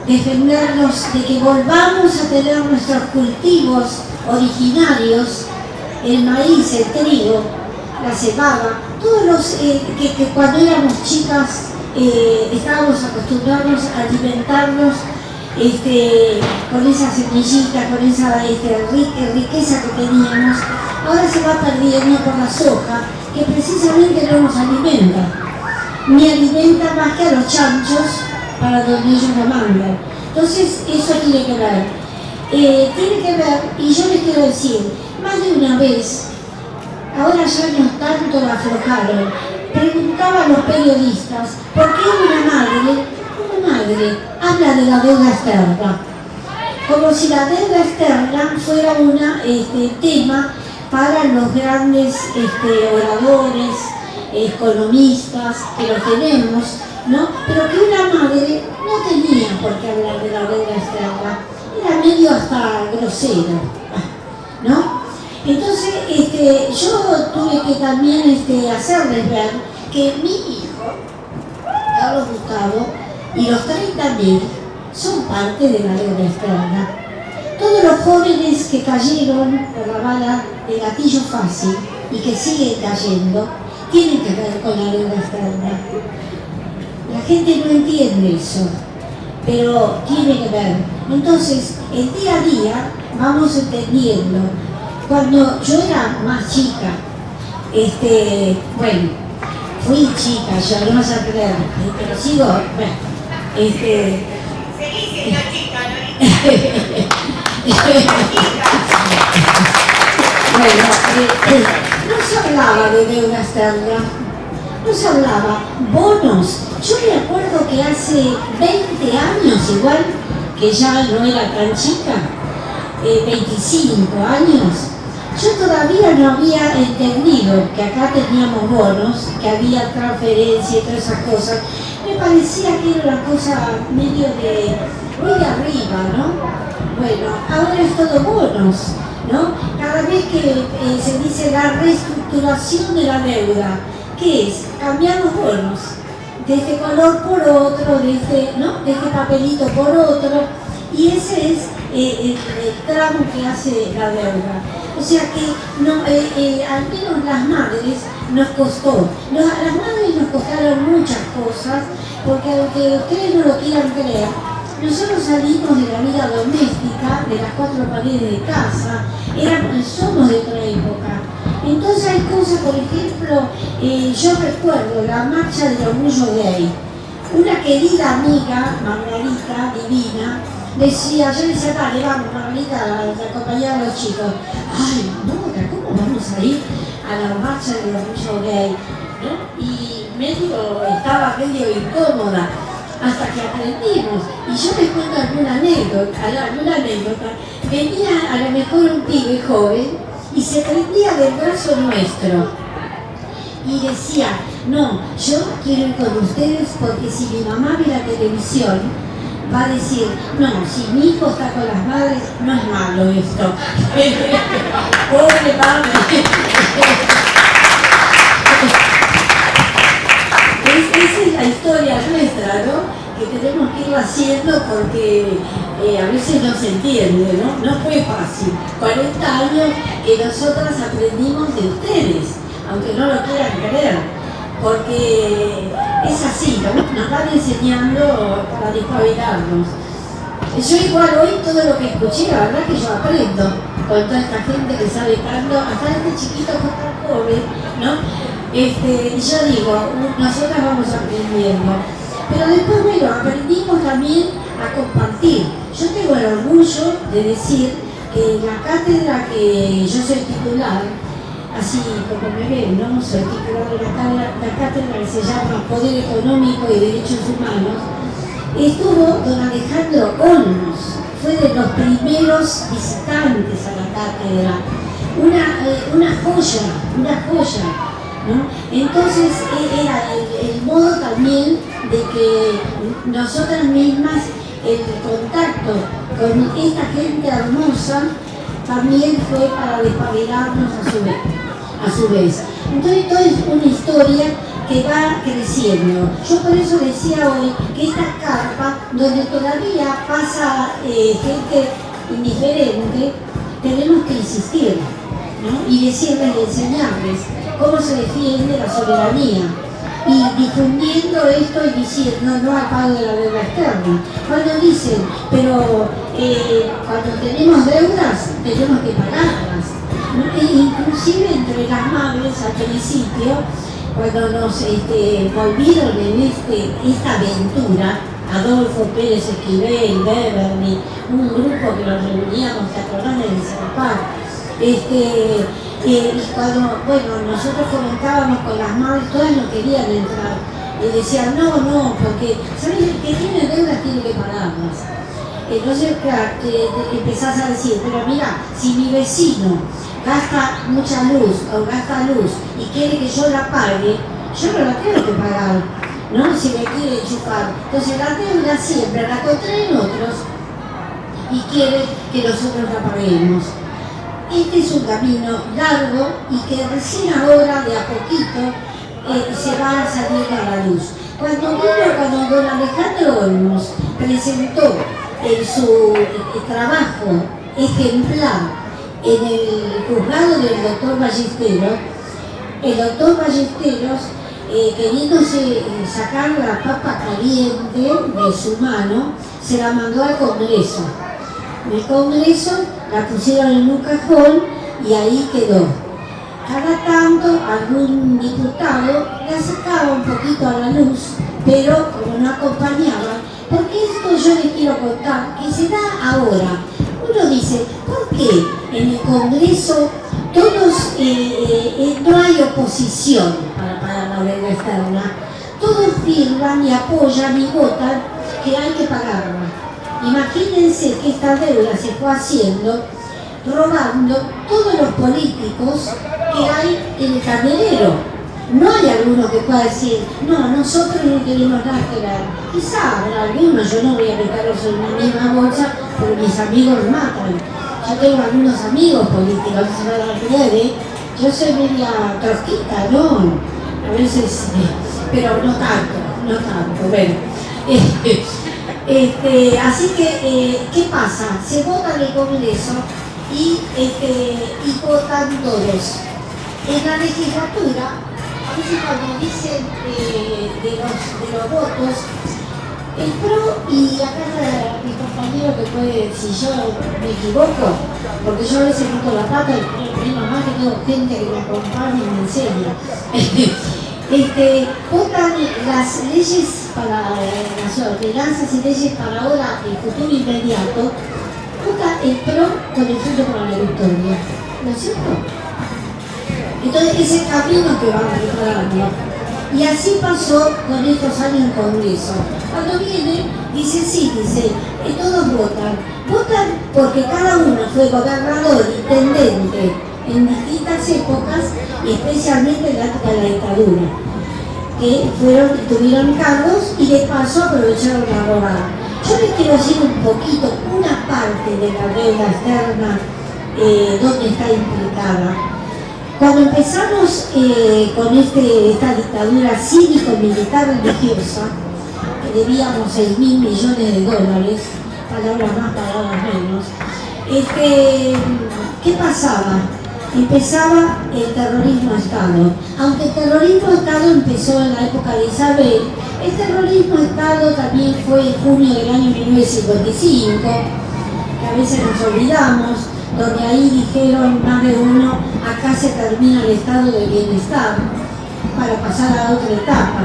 defendernos de que volvamos a tener nuestros cultivos originarios, el maíz, el trigo, la cebada, todos los que cuando éramos chicas estábamos acostumbrados a alimentarnos con esa semillita, con esa riqueza que teníamos, ahora se va perdiendo por la soja, que precisamente no nos alimenta, ni alimenta más que a los chanchos para donde ellos la mandan. Entonces eso tiene que ver, y yo les quiero decir, más de una vez, ahora ya no tanto la aflojaron, preguntaban a los periodistas, ¿por qué una madre habla de la deuda externa? Como si la deuda externa fuera un tema para los grandes oradores, economistas, que lo tenemos, ¿no? Pero que una madre no tenía por qué hablar de la deuda externa, era medio hasta grosero, ¿no? Entonces, yo tuve que también hacerles ver que mi hijo, Carlos Gustavo, y los 30.000 son parte de la deuda externa. Todos los jóvenes que cayeron por la bala de gatillo fácil y que siguen cayendo, tienen que ver con la deuda externa. La gente no entiende eso, pero tiene que ver. Entonces, el día a día vamos entendiendo. Cuando yo era más chica, bueno, fui chica, ya no vas a creer, pero sigo, bueno, Seguí siendo chica, ¿no? Bueno, no se hablaba de deuda externa, no se hablaba, bonos. Yo me acuerdo que hace 20 años igual, que ya no era tan chica, 25 años, yo todavía no había entendido que acá teníamos bonos, que había transferencia y todas esas cosas. Me parecía que era una cosa medio muy de arriba, ¿no? Bueno, ahora es todo bonos, ¿no? Cada vez que se dice la reestructuración de la deuda, ¿qué es? Cambiar los bonos de este color por otro, de este papelito por otro, y ese es el tramo que hace la deuda. O sea que no, al menos las madres nos costó, a las madres nos costaron muchas cosas, porque aunque ustedes no lo quieran creer, nosotros salimos de la vida doméstica, de las cuatro paredes de casa, somos de otra época. Entonces hay cosas, por ejemplo, yo recuerdo la marcha del orgullo gay. Una querida amiga, Margarita, divina, decía, yo le decía, dale, vamos, Margarita, a acompañar a los chicos. Ay, Nora, ¿cómo vamos a ir a la marcha del orgullo gay? ¿No? Y estaba medio incómoda, hasta que aprendimos. Y yo les cuento alguna anécdota. Venía a lo mejor un pibe joven y se prendía del brazo nuestro y decía, no, yo quiero ir con ustedes porque si mi mamá ve la televisión va a decir, no, si mi hijo está con las madres, no es malo esto. Pobre madre. Esa es la historia nuestra, ¿no? Que tenemos que ir haciendo porque a veces no se entiende, ¿no? No fue fácil. 40 años que nosotras aprendimos de ustedes, aunque no lo quieran creer, porque es así, ¿no? Nos van enseñando para despabilarnos. Yo igual hoy todo lo que escuché, la verdad que yo aprendo con toda esta gente que sabe tanto, hasta este chiquito que está joven, ¿no? Yo digo, nosotras vamos aprendiendo. Pero después, bueno, aprendimos también a compartir. Yo tengo el orgullo de decir que la cátedra que yo soy titular, así como me ven, ¿no? Soy titular de la cátedra que se llama Poder Económico y Derechos Humanos, estuvo don Alejandro Olmos, fue de los primeros visitantes a la cátedra, una joya, ¿no? Entonces era el modo también de que nosotras mismas, el contacto con esta gente hermosa también fue para despabilarnos a su vez. Entonces todo es una historia que va creciendo. Yo por eso decía hoy que esta carpa, donde todavía pasa gente indiferente, tenemos que insistir, ¿no? Y decirles y enseñarles cómo se defiende la soberanía. Y difundiendo esto y diciendo no al pago de la deuda externa. Cuando dicen, pero cuando tenemos deudas, tenemos que pagarlas. Inclusive entre las madres al principio, cuando nos volvieron en esta aventura, Adolfo Pérez Esquivel, Beverly, un grupo que nos reuníamos, ¿te acordás del Zapar? Y cuando, bueno, nosotros comentábamos con las madres, todas no querían entrar. Y decían, no, porque, ¿sabes? El que tiene deudas tiene que pagarlas. Entonces, claro, empezás a decir, pero mira, si mi vecino gasta mucha luz o gasta luz y quiere que yo la pague, yo no la tengo que pagar, ¿no? Si me quiere enchufar. Entonces, la deuda siempre la contraen otros y quieren que nosotros la paguemos. Este es un camino largo y que recién ahora, de a poquito, se va saliendo a la luz. Cuando don Alejandro Olmos presentó su trabajo ejemplar en el juzgado del doctor Ballesteros, el doctor Ballesteros, queriéndose sacar la papa caliente de su mano, se la mandó al Congreso. En el Congreso la pusieron en un cajón y ahí quedó. Cada tanto algún diputado la sacaba un poquito a la luz, pero como no acompañaba, porque esto yo les quiero contar, que se da ahora. Uno dice, ¿por qué en el Congreso todos, no hay oposición para pagar la deuda externa? Todos firman y apoyan y votan que hay que pagarla. Imagínense que esta deuda se fue haciendo robando todos los políticos que hay en el candelero. No hay alguno que pueda decir, no, nosotros no queremos lateral. Quizá habrá algunos, yo no voy a meterlos en una misma bolsa, pero mis amigos me matan. Yo tengo algunos amigos políticos, se van a dar cuenta, yo soy media trotskista, ¿no? A veces, pero no tanto. no tanto, bueno. Así que, ¿qué pasa? Se vota en el Congreso y votan todos. En la legislatura, a veces cuando dicen de los votos, el PRO, y acá mi compañero que puede, si yo me equivoco, porque yo a veces meto la pata y el problema más que tengo gente que me acompaña y me enseña. Votan las leyes para las ordenanzas y leyes para ahora, el futuro inmediato, vota el PRO con el Frente para la Victoria, ¿no es cierto? Entonces ese camino que van preparando. Y así pasó con estos años en Congreso. Cuando viene, dice, todos votan porque cada uno fue gobernador, intendente en distintas épocas, y especialmente en la época de la dictadura, que tuvieron cargos y de paso aprovecharon la robada. Yo les quiero decir un poquito, una parte de la deuda externa, donde está implicada. Cuando empezamos con esta dictadura cívico-militar religiosa, que debíamos 6.000 millones de dólares, palabras más, palabras menos, ¿qué pasaba? Empezaba el terrorismo de Estado. Aunque el terrorismo de Estado empezó en la época de Isabel, el terrorismo de Estado también fue en junio del año 1955, que a veces nos olvidamos, donde ahí dijeron más de uno, acá se termina el estado de bienestar para pasar a otra etapa.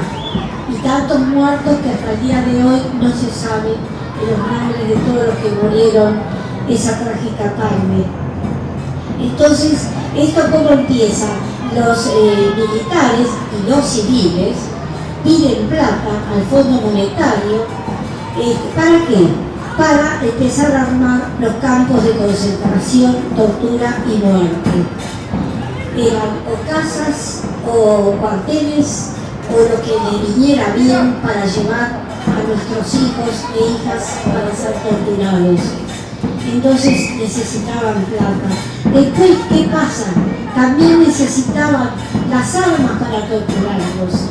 Y tantos muertos que hasta el día de hoy no se sabe los nombres de todos los que murieron esa trágica tarde. Entonces, ¿esto cómo empieza? Los militares y los civiles piden plata al Fondo Monetario. ¿Para qué? Para empezar a armar los campos de concentración, tortura y muerte. Eran o casas o cuarteles o lo que le viniera bien para llevar a nuestros hijos e hijas para ser torturados. Entonces necesitaban plata. Después, ¿qué pasa? También necesitaban las armas para torturarlos.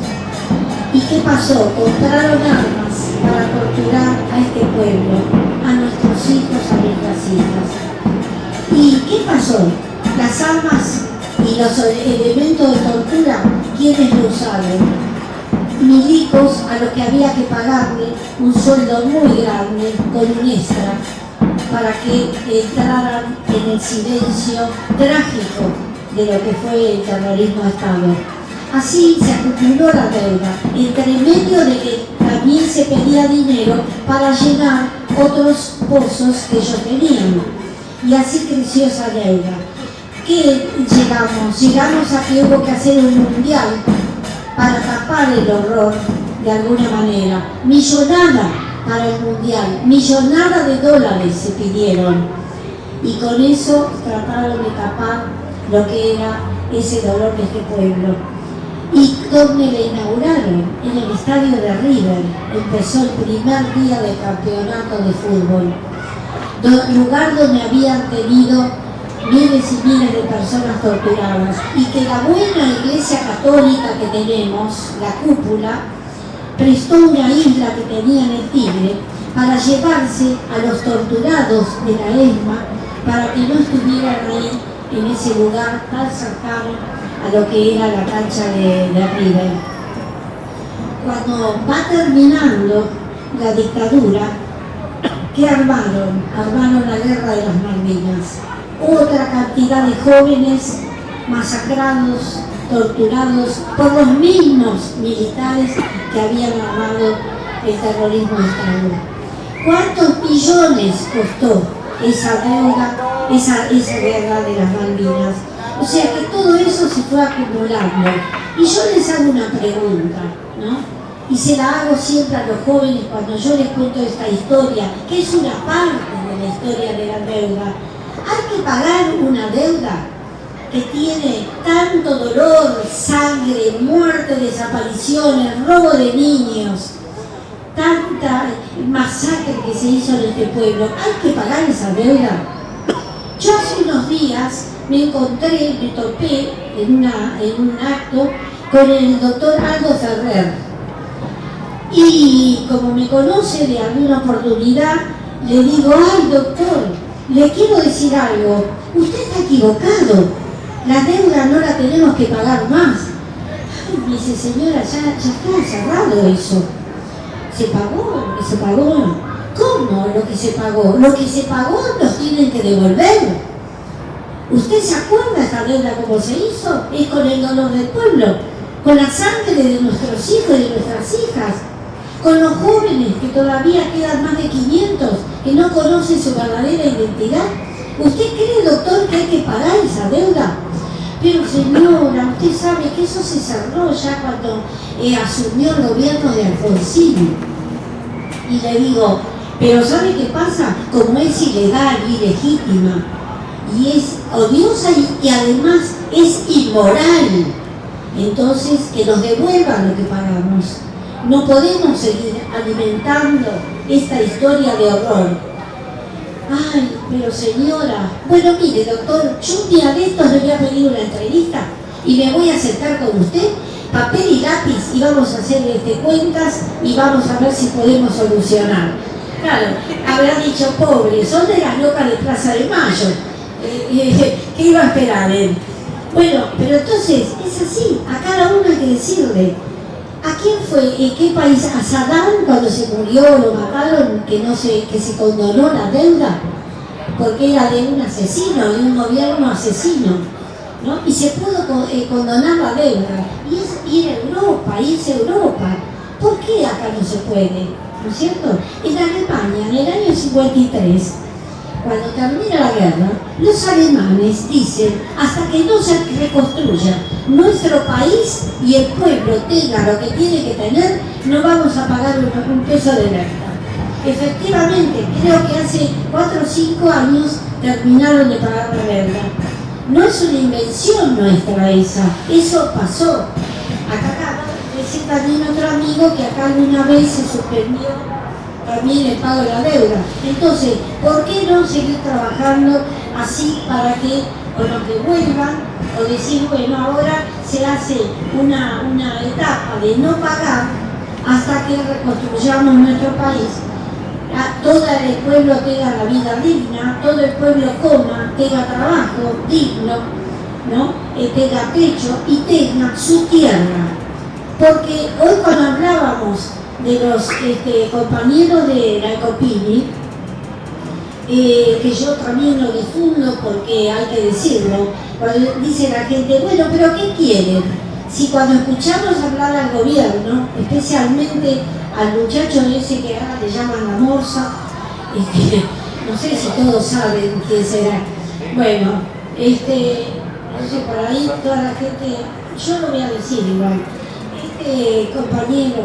¿Y qué pasó? Compraron armas para torturar a este pueblo, a nuestros hijos, a nuestras hijas. ¿Y qué pasó? Las armas y los elementos de tortura, ¿quiénes lo usaron? Milicos a los que había que pagarle un sueldo muy grande con un extra para que entraran en el silencio trágico de lo que fue el terrorismo de Estado. Así se acumuló la deuda, entre medio de que también se pedía dinero para llenar otros pozos que ellos tenían. Y así creció esa deuda. ¿Qué llegamos? Llegamos a que hubo que hacer un mundial para tapar el horror de alguna manera. Millonada para el mundial, millonada de dólares se pidieron. Y con eso trataron de tapar lo que era ese dolor de este pueblo. ¿Y dónde le inauguraron? En el estadio de River. Empezó el primer día del campeonato de fútbol. Lugar donde habían tenido miles y miles de personas torturadas. Y que la buena iglesia católica que tenemos, la cúpula, prestó una isla que tenía en el Tigre para llevarse a los torturados de la ESMA para que no estuvieran ahí en ese lugar tan cercano a lo que era la cancha de River. Cuando va terminando la dictadura, ¿qué armaron? Armaron la guerra de las Malvinas. Otra cantidad de jóvenes masacrados, torturados por los mismos militares que habían armado el terrorismo de Estado. ¿Cuántos millones costó esa deuda, esa guerra de las Malvinas? O sea que todo eso se fue acumulando. Y yo les hago una pregunta, ¿no? Y se la hago siempre a los jóvenes cuando yo les cuento esta historia, que es una parte de la historia de la deuda. ¿Hay que pagar una deuda que tiene tanto dolor, sangre, muerte, desapariciones, robo de niños, tanta masacre que se hizo en este pueblo? ¿Hay que pagar esa deuda? Yo hace unos días me topé en un acto con el doctor Aldo Ferrer. Y como me conoce de alguna oportunidad, le digo, ay doctor, le quiero decir algo, usted está equivocado, la deuda no la tenemos que pagar más. Ay, me dice, señora, ya está cerrado eso. ¿Se pagó? ¿Se pagó? ¿Cómo lo que se pagó? Lo que se pagó nos tienen que devolver. ¿Usted se acuerda esta deuda cómo se hizo? Es con el dolor del pueblo, con la sangre de nuestros hijos y de nuestras hijas, con los jóvenes que todavía quedan más de 500, que no conocen su verdadera identidad. ¿Usted cree, doctor, que hay que pagar esa deuda? Pero señora, usted sabe que eso se cerró ya cuando asumió el gobierno de Alfonsín. Y le digo, pero ¿sabe qué pasa? Como es ilegal, ilegítima, y es odiosa y además es inmoral, entonces que nos devuelvan lo que pagamos. No podemos seguir alimentando esta historia de horror. Ay, pero señora, bueno, mire doctor, yo un día de estos le voy a pedir una entrevista y me voy a sentar con usted, papel y lápiz, y vamos a hacer cuentas y vamos a ver si podemos solucionar. Claro, habrá dicho, pobre, son de las locas de Plaza de Mayo. ¿Qué iba a esperar él? Bueno, pero entonces es así, a cada uno hay que decirle. ¿A quién fue? ¿En qué país? ¿A Saddam cuando se murió, lo mataron, que se condonó la deuda? Porque era de un asesino, de un gobierno asesino, ¿no? Y se pudo condonar la deuda. Y es ir a Europa, irse a Europa. ¿Por qué acá no se puede? ¿No es cierto? En Alemania, en el año 53, cuando termina la guerra, los alemanes dicen, hasta que no se reconstruya nuestro país y el pueblo tenga lo que tiene que tener, no vamos a pagar un peso de deuda. Efectivamente, creo que hace 4 o 5 años terminaron de pagar la deuda. No es una invención nuestra esa, eso pasó. Acá decía también otro amigo que acá alguna vez se suspendió también el pago de la deuda. Entonces, ¿por qué no seguir trabajando así para que, o los que vuelvan, o decir, bueno, ahora se hace una etapa de no pagar hasta que reconstruyamos nuestro país? Todo el pueblo tenga la vida digna, todo el pueblo coma, tenga trabajo digno, ¿no? Tenga techo y tenga su tierra. Porque hoy cuando hablábamos de los compañeros de la Ecopini, que yo también lo difundo porque hay que decirlo, cuando dice la gente, bueno, pero ¿qué quieren? Si cuando escuchamos hablar al gobierno, especialmente al muchacho ese que ahora le llaman la morsa, no sé si todos saben quién será, bueno, no sé, por ahí toda la gente, yo lo voy a decir igual, compañero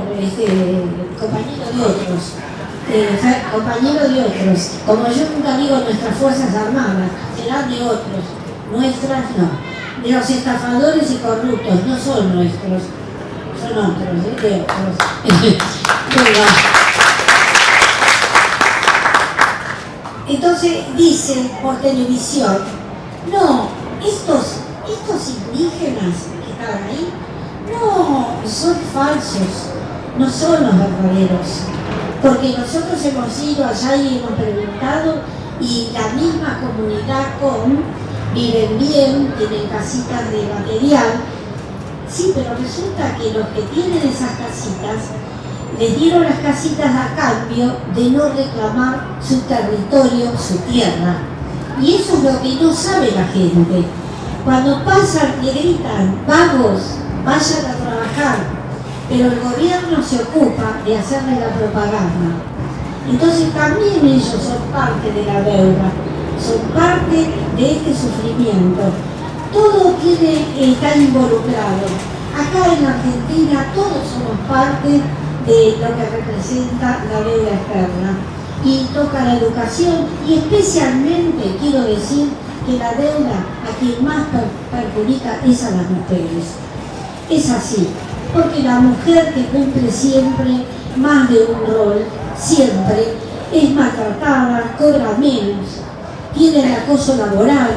de otros, como yo nunca digo nuestras Fuerzas Armadas, serán de otros, nuestras no, de los estafadores y corruptos, no son nuestros, son otros, de otros. Entonces dicen por televisión, no, estos indígenas que estaban ahí, no, son falsos, no son los verdaderos, porque nosotros hemos ido allá y hemos preguntado y la misma comunidad viven bien, tienen casitas de material, sí, pero resulta que los que tienen esas casitas les dieron las casitas a cambio de no reclamar su territorio, su tierra, y eso es lo que no sabe la gente. Cuando pasan le gritan, vagos, vayan a trabajar, pero el gobierno se ocupa de hacerle la propaganda. Entonces también ellos son parte de la deuda, son parte de este sufrimiento. Todo está involucrado. Acá en Argentina todos somos parte de lo que representa la deuda externa. Y toca la educación y especialmente quiero decir que la deuda a quien más perjudica es a las mujeres. Es así, porque la mujer que cumple siempre más de un rol, siempre, es maltratada, cobra menos, tiene el acoso laboral,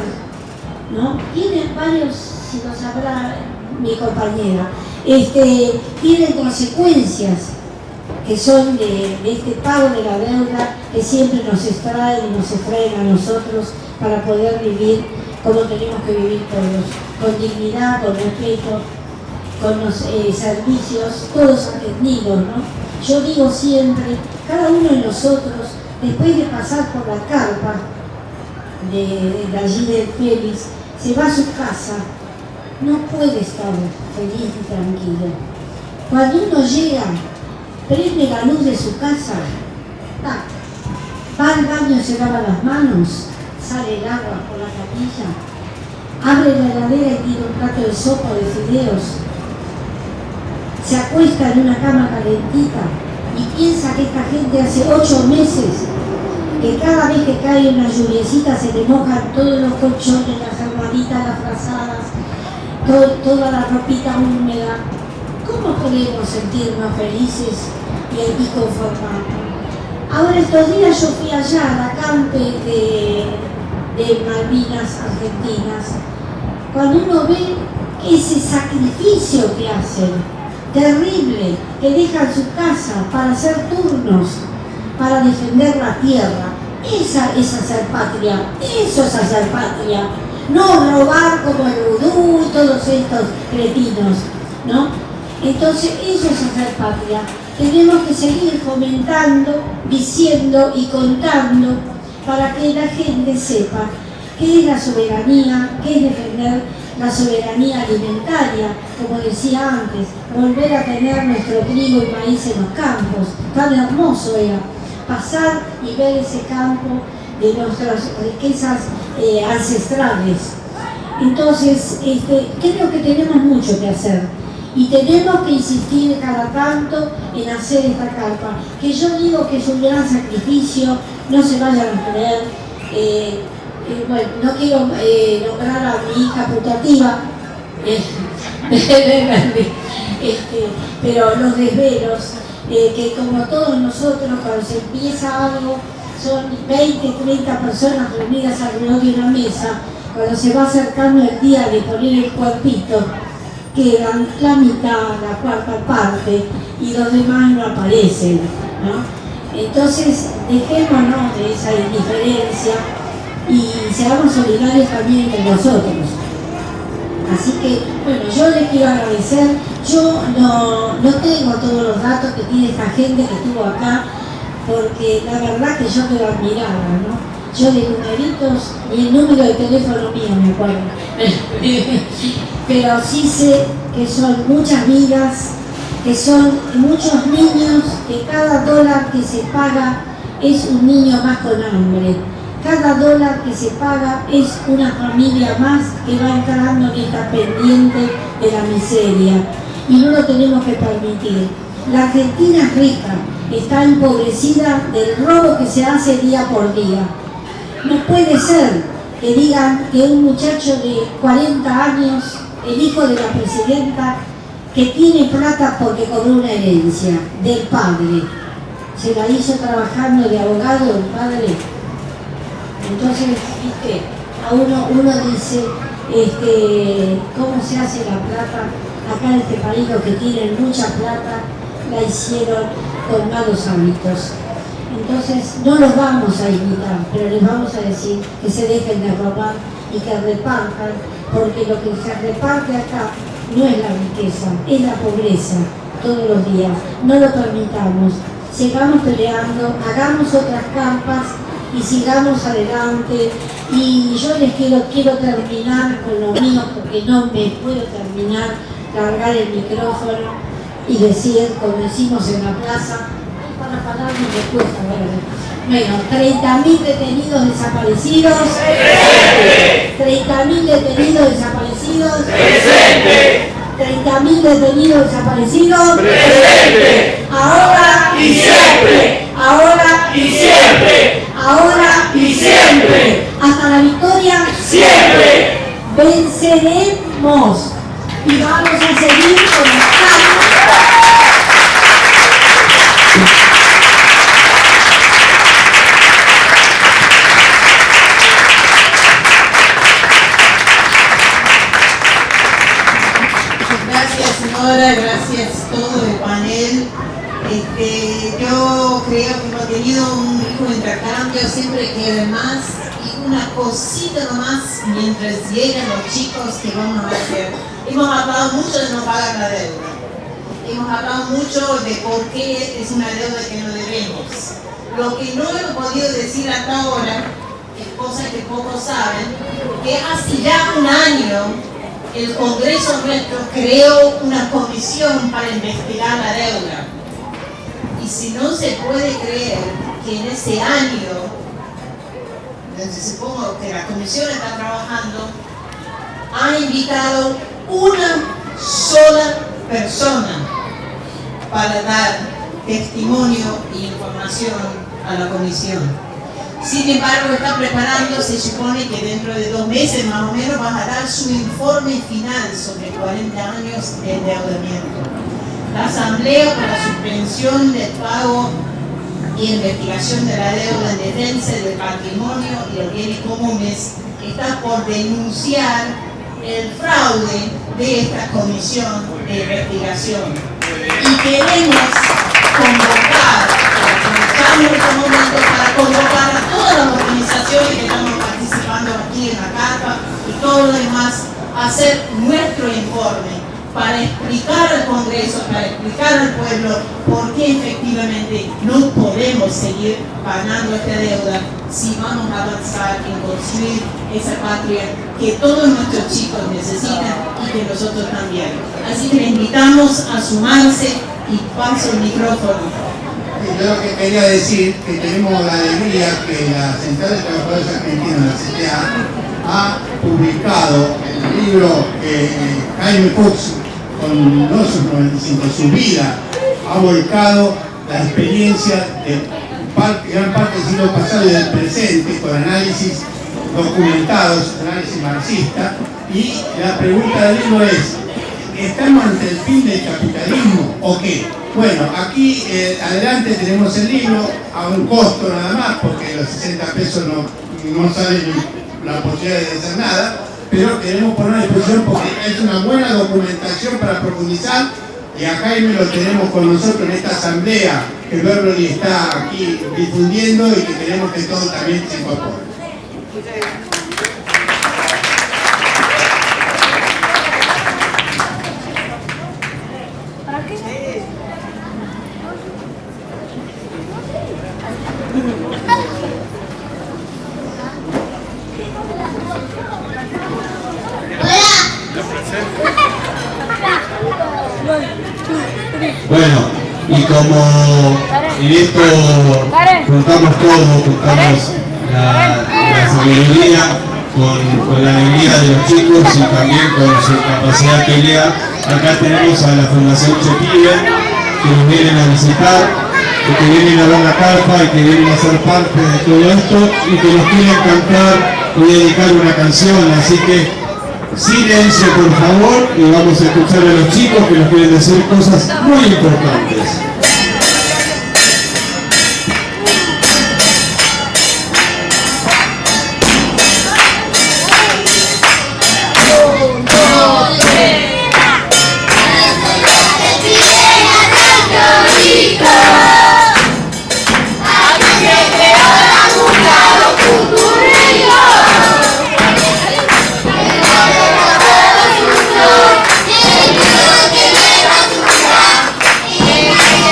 ¿no? Tiene varios, si lo sabrá mi compañera, tienen consecuencias que son de este pago de la deuda que siempre nos extraen y nos extraen a nosotros para poder vivir como tenemos que vivir todos, con dignidad, con respeto, con los servicios, todos atendidos, ¿no? Yo digo siempre, cada uno de nosotros, después de pasar por la carpa de allí del Félix, se va a su casa, no puede estar feliz y tranquilo. Cuando uno llega, prende la luz de su casa, va al baño, se lava las manos, sale el agua por la capilla, abre la heladera y tira un plato de sopa o de fideos, se acuesta en una cama calentita y piensa que esta gente hace 8 meses que cada vez que cae una lluviecita se le mojan todos los colchones, las almohaditas, las frazadas, toda la ropita húmeda. ¿Cómo podemos sentirnos felices y conformarnos? Ahora estos días yo fui allá al acampe de Malvinas Argentinas. Cuando uno ve ese sacrificio que hacen, terrible, que dejan su casa para hacer turnos, para defender la tierra, esa es hacer patria, eso es hacer patria, no robar como el vudú y todos estos cretinos, ¿no? Entonces eso es hacer patria. Tenemos que seguir fomentando, diciendo y contando para que la gente sepa qué es la soberanía, qué es defender la soberanía alimentaria, como decía antes, volver a tener nuestro trigo y maíz en los campos. Tan hermoso era pasar y ver ese campo de nuestras riquezas ancestrales. Entonces, creo que tenemos mucho que hacer. Y tenemos que insistir cada tanto en hacer esta carpa, que yo digo que es un gran sacrificio, no se vayan a creer. Bueno, no quiero nombrar a mi hija putativa, pero los desvelos, que como todos nosotros, cuando se empieza algo, son 20, 30 personas reunidas alrededor de una mesa, cuando se va acercando el día de poner el cuerpito, quedan la mitad, la cuarta parte y los demás no aparecen, ¿no? Entonces dejémonos de esa indiferencia y seamos solidarios también entre nosotros. Así que, bueno, yo les quiero agradecer. Yo no tengo todos los datos que tiene esta gente que estuvo acá, porque la verdad que yo quedo admirada, ¿no? Yo de numeritos, ni el número de teléfono mío me acuerdo. Pero sí sé que son muchas vidas, que son muchos niños, que cada dólar que se paga es un niño más con hambre. Cada dólar que se paga es una familia más que va entrando en esta pendiente de la miseria. Y no lo tenemos que permitir. La Argentina es rica, está empobrecida del robo que se hace día por día. No puede ser que digan que un muchacho de 40 años, el hijo de la presidenta, que tiene plata porque cobró una herencia del padre, se la hizo trabajando de abogado el padre. Entonces, ¿viste? A uno dice, ¿cómo se hace la plata? Acá en este país los que tienen mucha plata la hicieron con malos hábitos. Entonces no los vamos a imitar, pero les vamos a decir que se dejen de robar y que repartan, porque lo que se reparte acá no es la riqueza, es la pobreza todos los días. No lo permitamos, sigamos peleando, hagamos otras campas y sigamos adelante. Y yo les quiero terminar con lo mío, porque no me puedo terminar, largar el micrófono y decir, como decimos en la plaza, para parar no me cuesta, bueno, 30.000 detenidos desaparecidos. ¡Presente! 30.000 detenidos desaparecidos. ¡Presente! 30.000 detenidos desaparecidos. ¡Presente! Ahora y siempre. Ahora y siempre. Ahora y siempre. Hasta la victoria. Siempre. Venceremos. Y vamos a seguir conectando. Gracias, señora, gracias todo el panel. Yo creo que hemos tenido un rico intercambio, siempre queda más. Y una cosita nomás, mientras llegan los chicos, que vamos a hacer. Hemos hablado mucho de no pagar la deuda. Hemos hablado mucho de por qué es una deuda que no debemos. Lo que no hemos podido decir hasta ahora, es cosa que pocos saben, que hace ya un año el Congreso nuestro creó una comisión para investigar la deuda. Y si no se puede creer que en ese año, entonces supongo que la comisión está trabajando, ha invitado una sola persona para dar testimonio e información a la comisión. Sin embargo, está preparando, se supone que dentro de 2 meses más o menos va a dar su informe final sobre 40 años de endeudamiento. La Asamblea para la suspensión del pago y investigación de la deuda en defensa del patrimonio y los bienes comunes está por denunciar el fraude de esta comisión de investigación. Y queremos convocar, aprovechamos este momento para convocar a todas las organizaciones que estamos participando aquí en la carpa y todo lo demás a hacer nuestro informe para explicar al Congreso, para explicar al pueblo por qué efectivamente no podemos seguir pagando esta deuda si vamos a avanzar en construir esa patria que todos nuestros chicos necesitan y que nosotros también. Así que le invitamos a sumarse y paso el micrófono. Yo lo que quería decir que tenemos la alegría que la Central de Trabajadores Argentinos, la CTA, ha publicado el libro que Jaime Fox, con los 95, su vida, ha volcado la experiencia de gran parte del siglo pasado y del presente con análisis documentados, análisis marxista, y la pregunta del libro es: ¿estamos ante el fin del capitalismo o qué? Bueno, aquí adelante tenemos el libro a un costo nada más, porque los 60 pesos no salen la posibilidad de hacer nada, pero queremos poner a disposición porque es una buena documentación para profundizar, y a Jaime lo tenemos con nosotros en esta asamblea que Beverly está aquí difundiendo y que queremos que todos también se incorporen. Bueno, y como en esto juntamos todo, juntamos la sabiduría con la alegría de los chicos y también con su capacidad de pelea, acá tenemos a la Fundación Chepibe, que nos vienen a visitar, que vienen a ver la carpa y que vienen a ser parte de todo esto y que nos quieren cantar y dedicar una canción, así que silencio por favor y vamos a escuchar a los chicos que nos quieren decir cosas muy importantes. Yeah.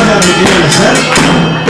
pregunta que quieren hacer?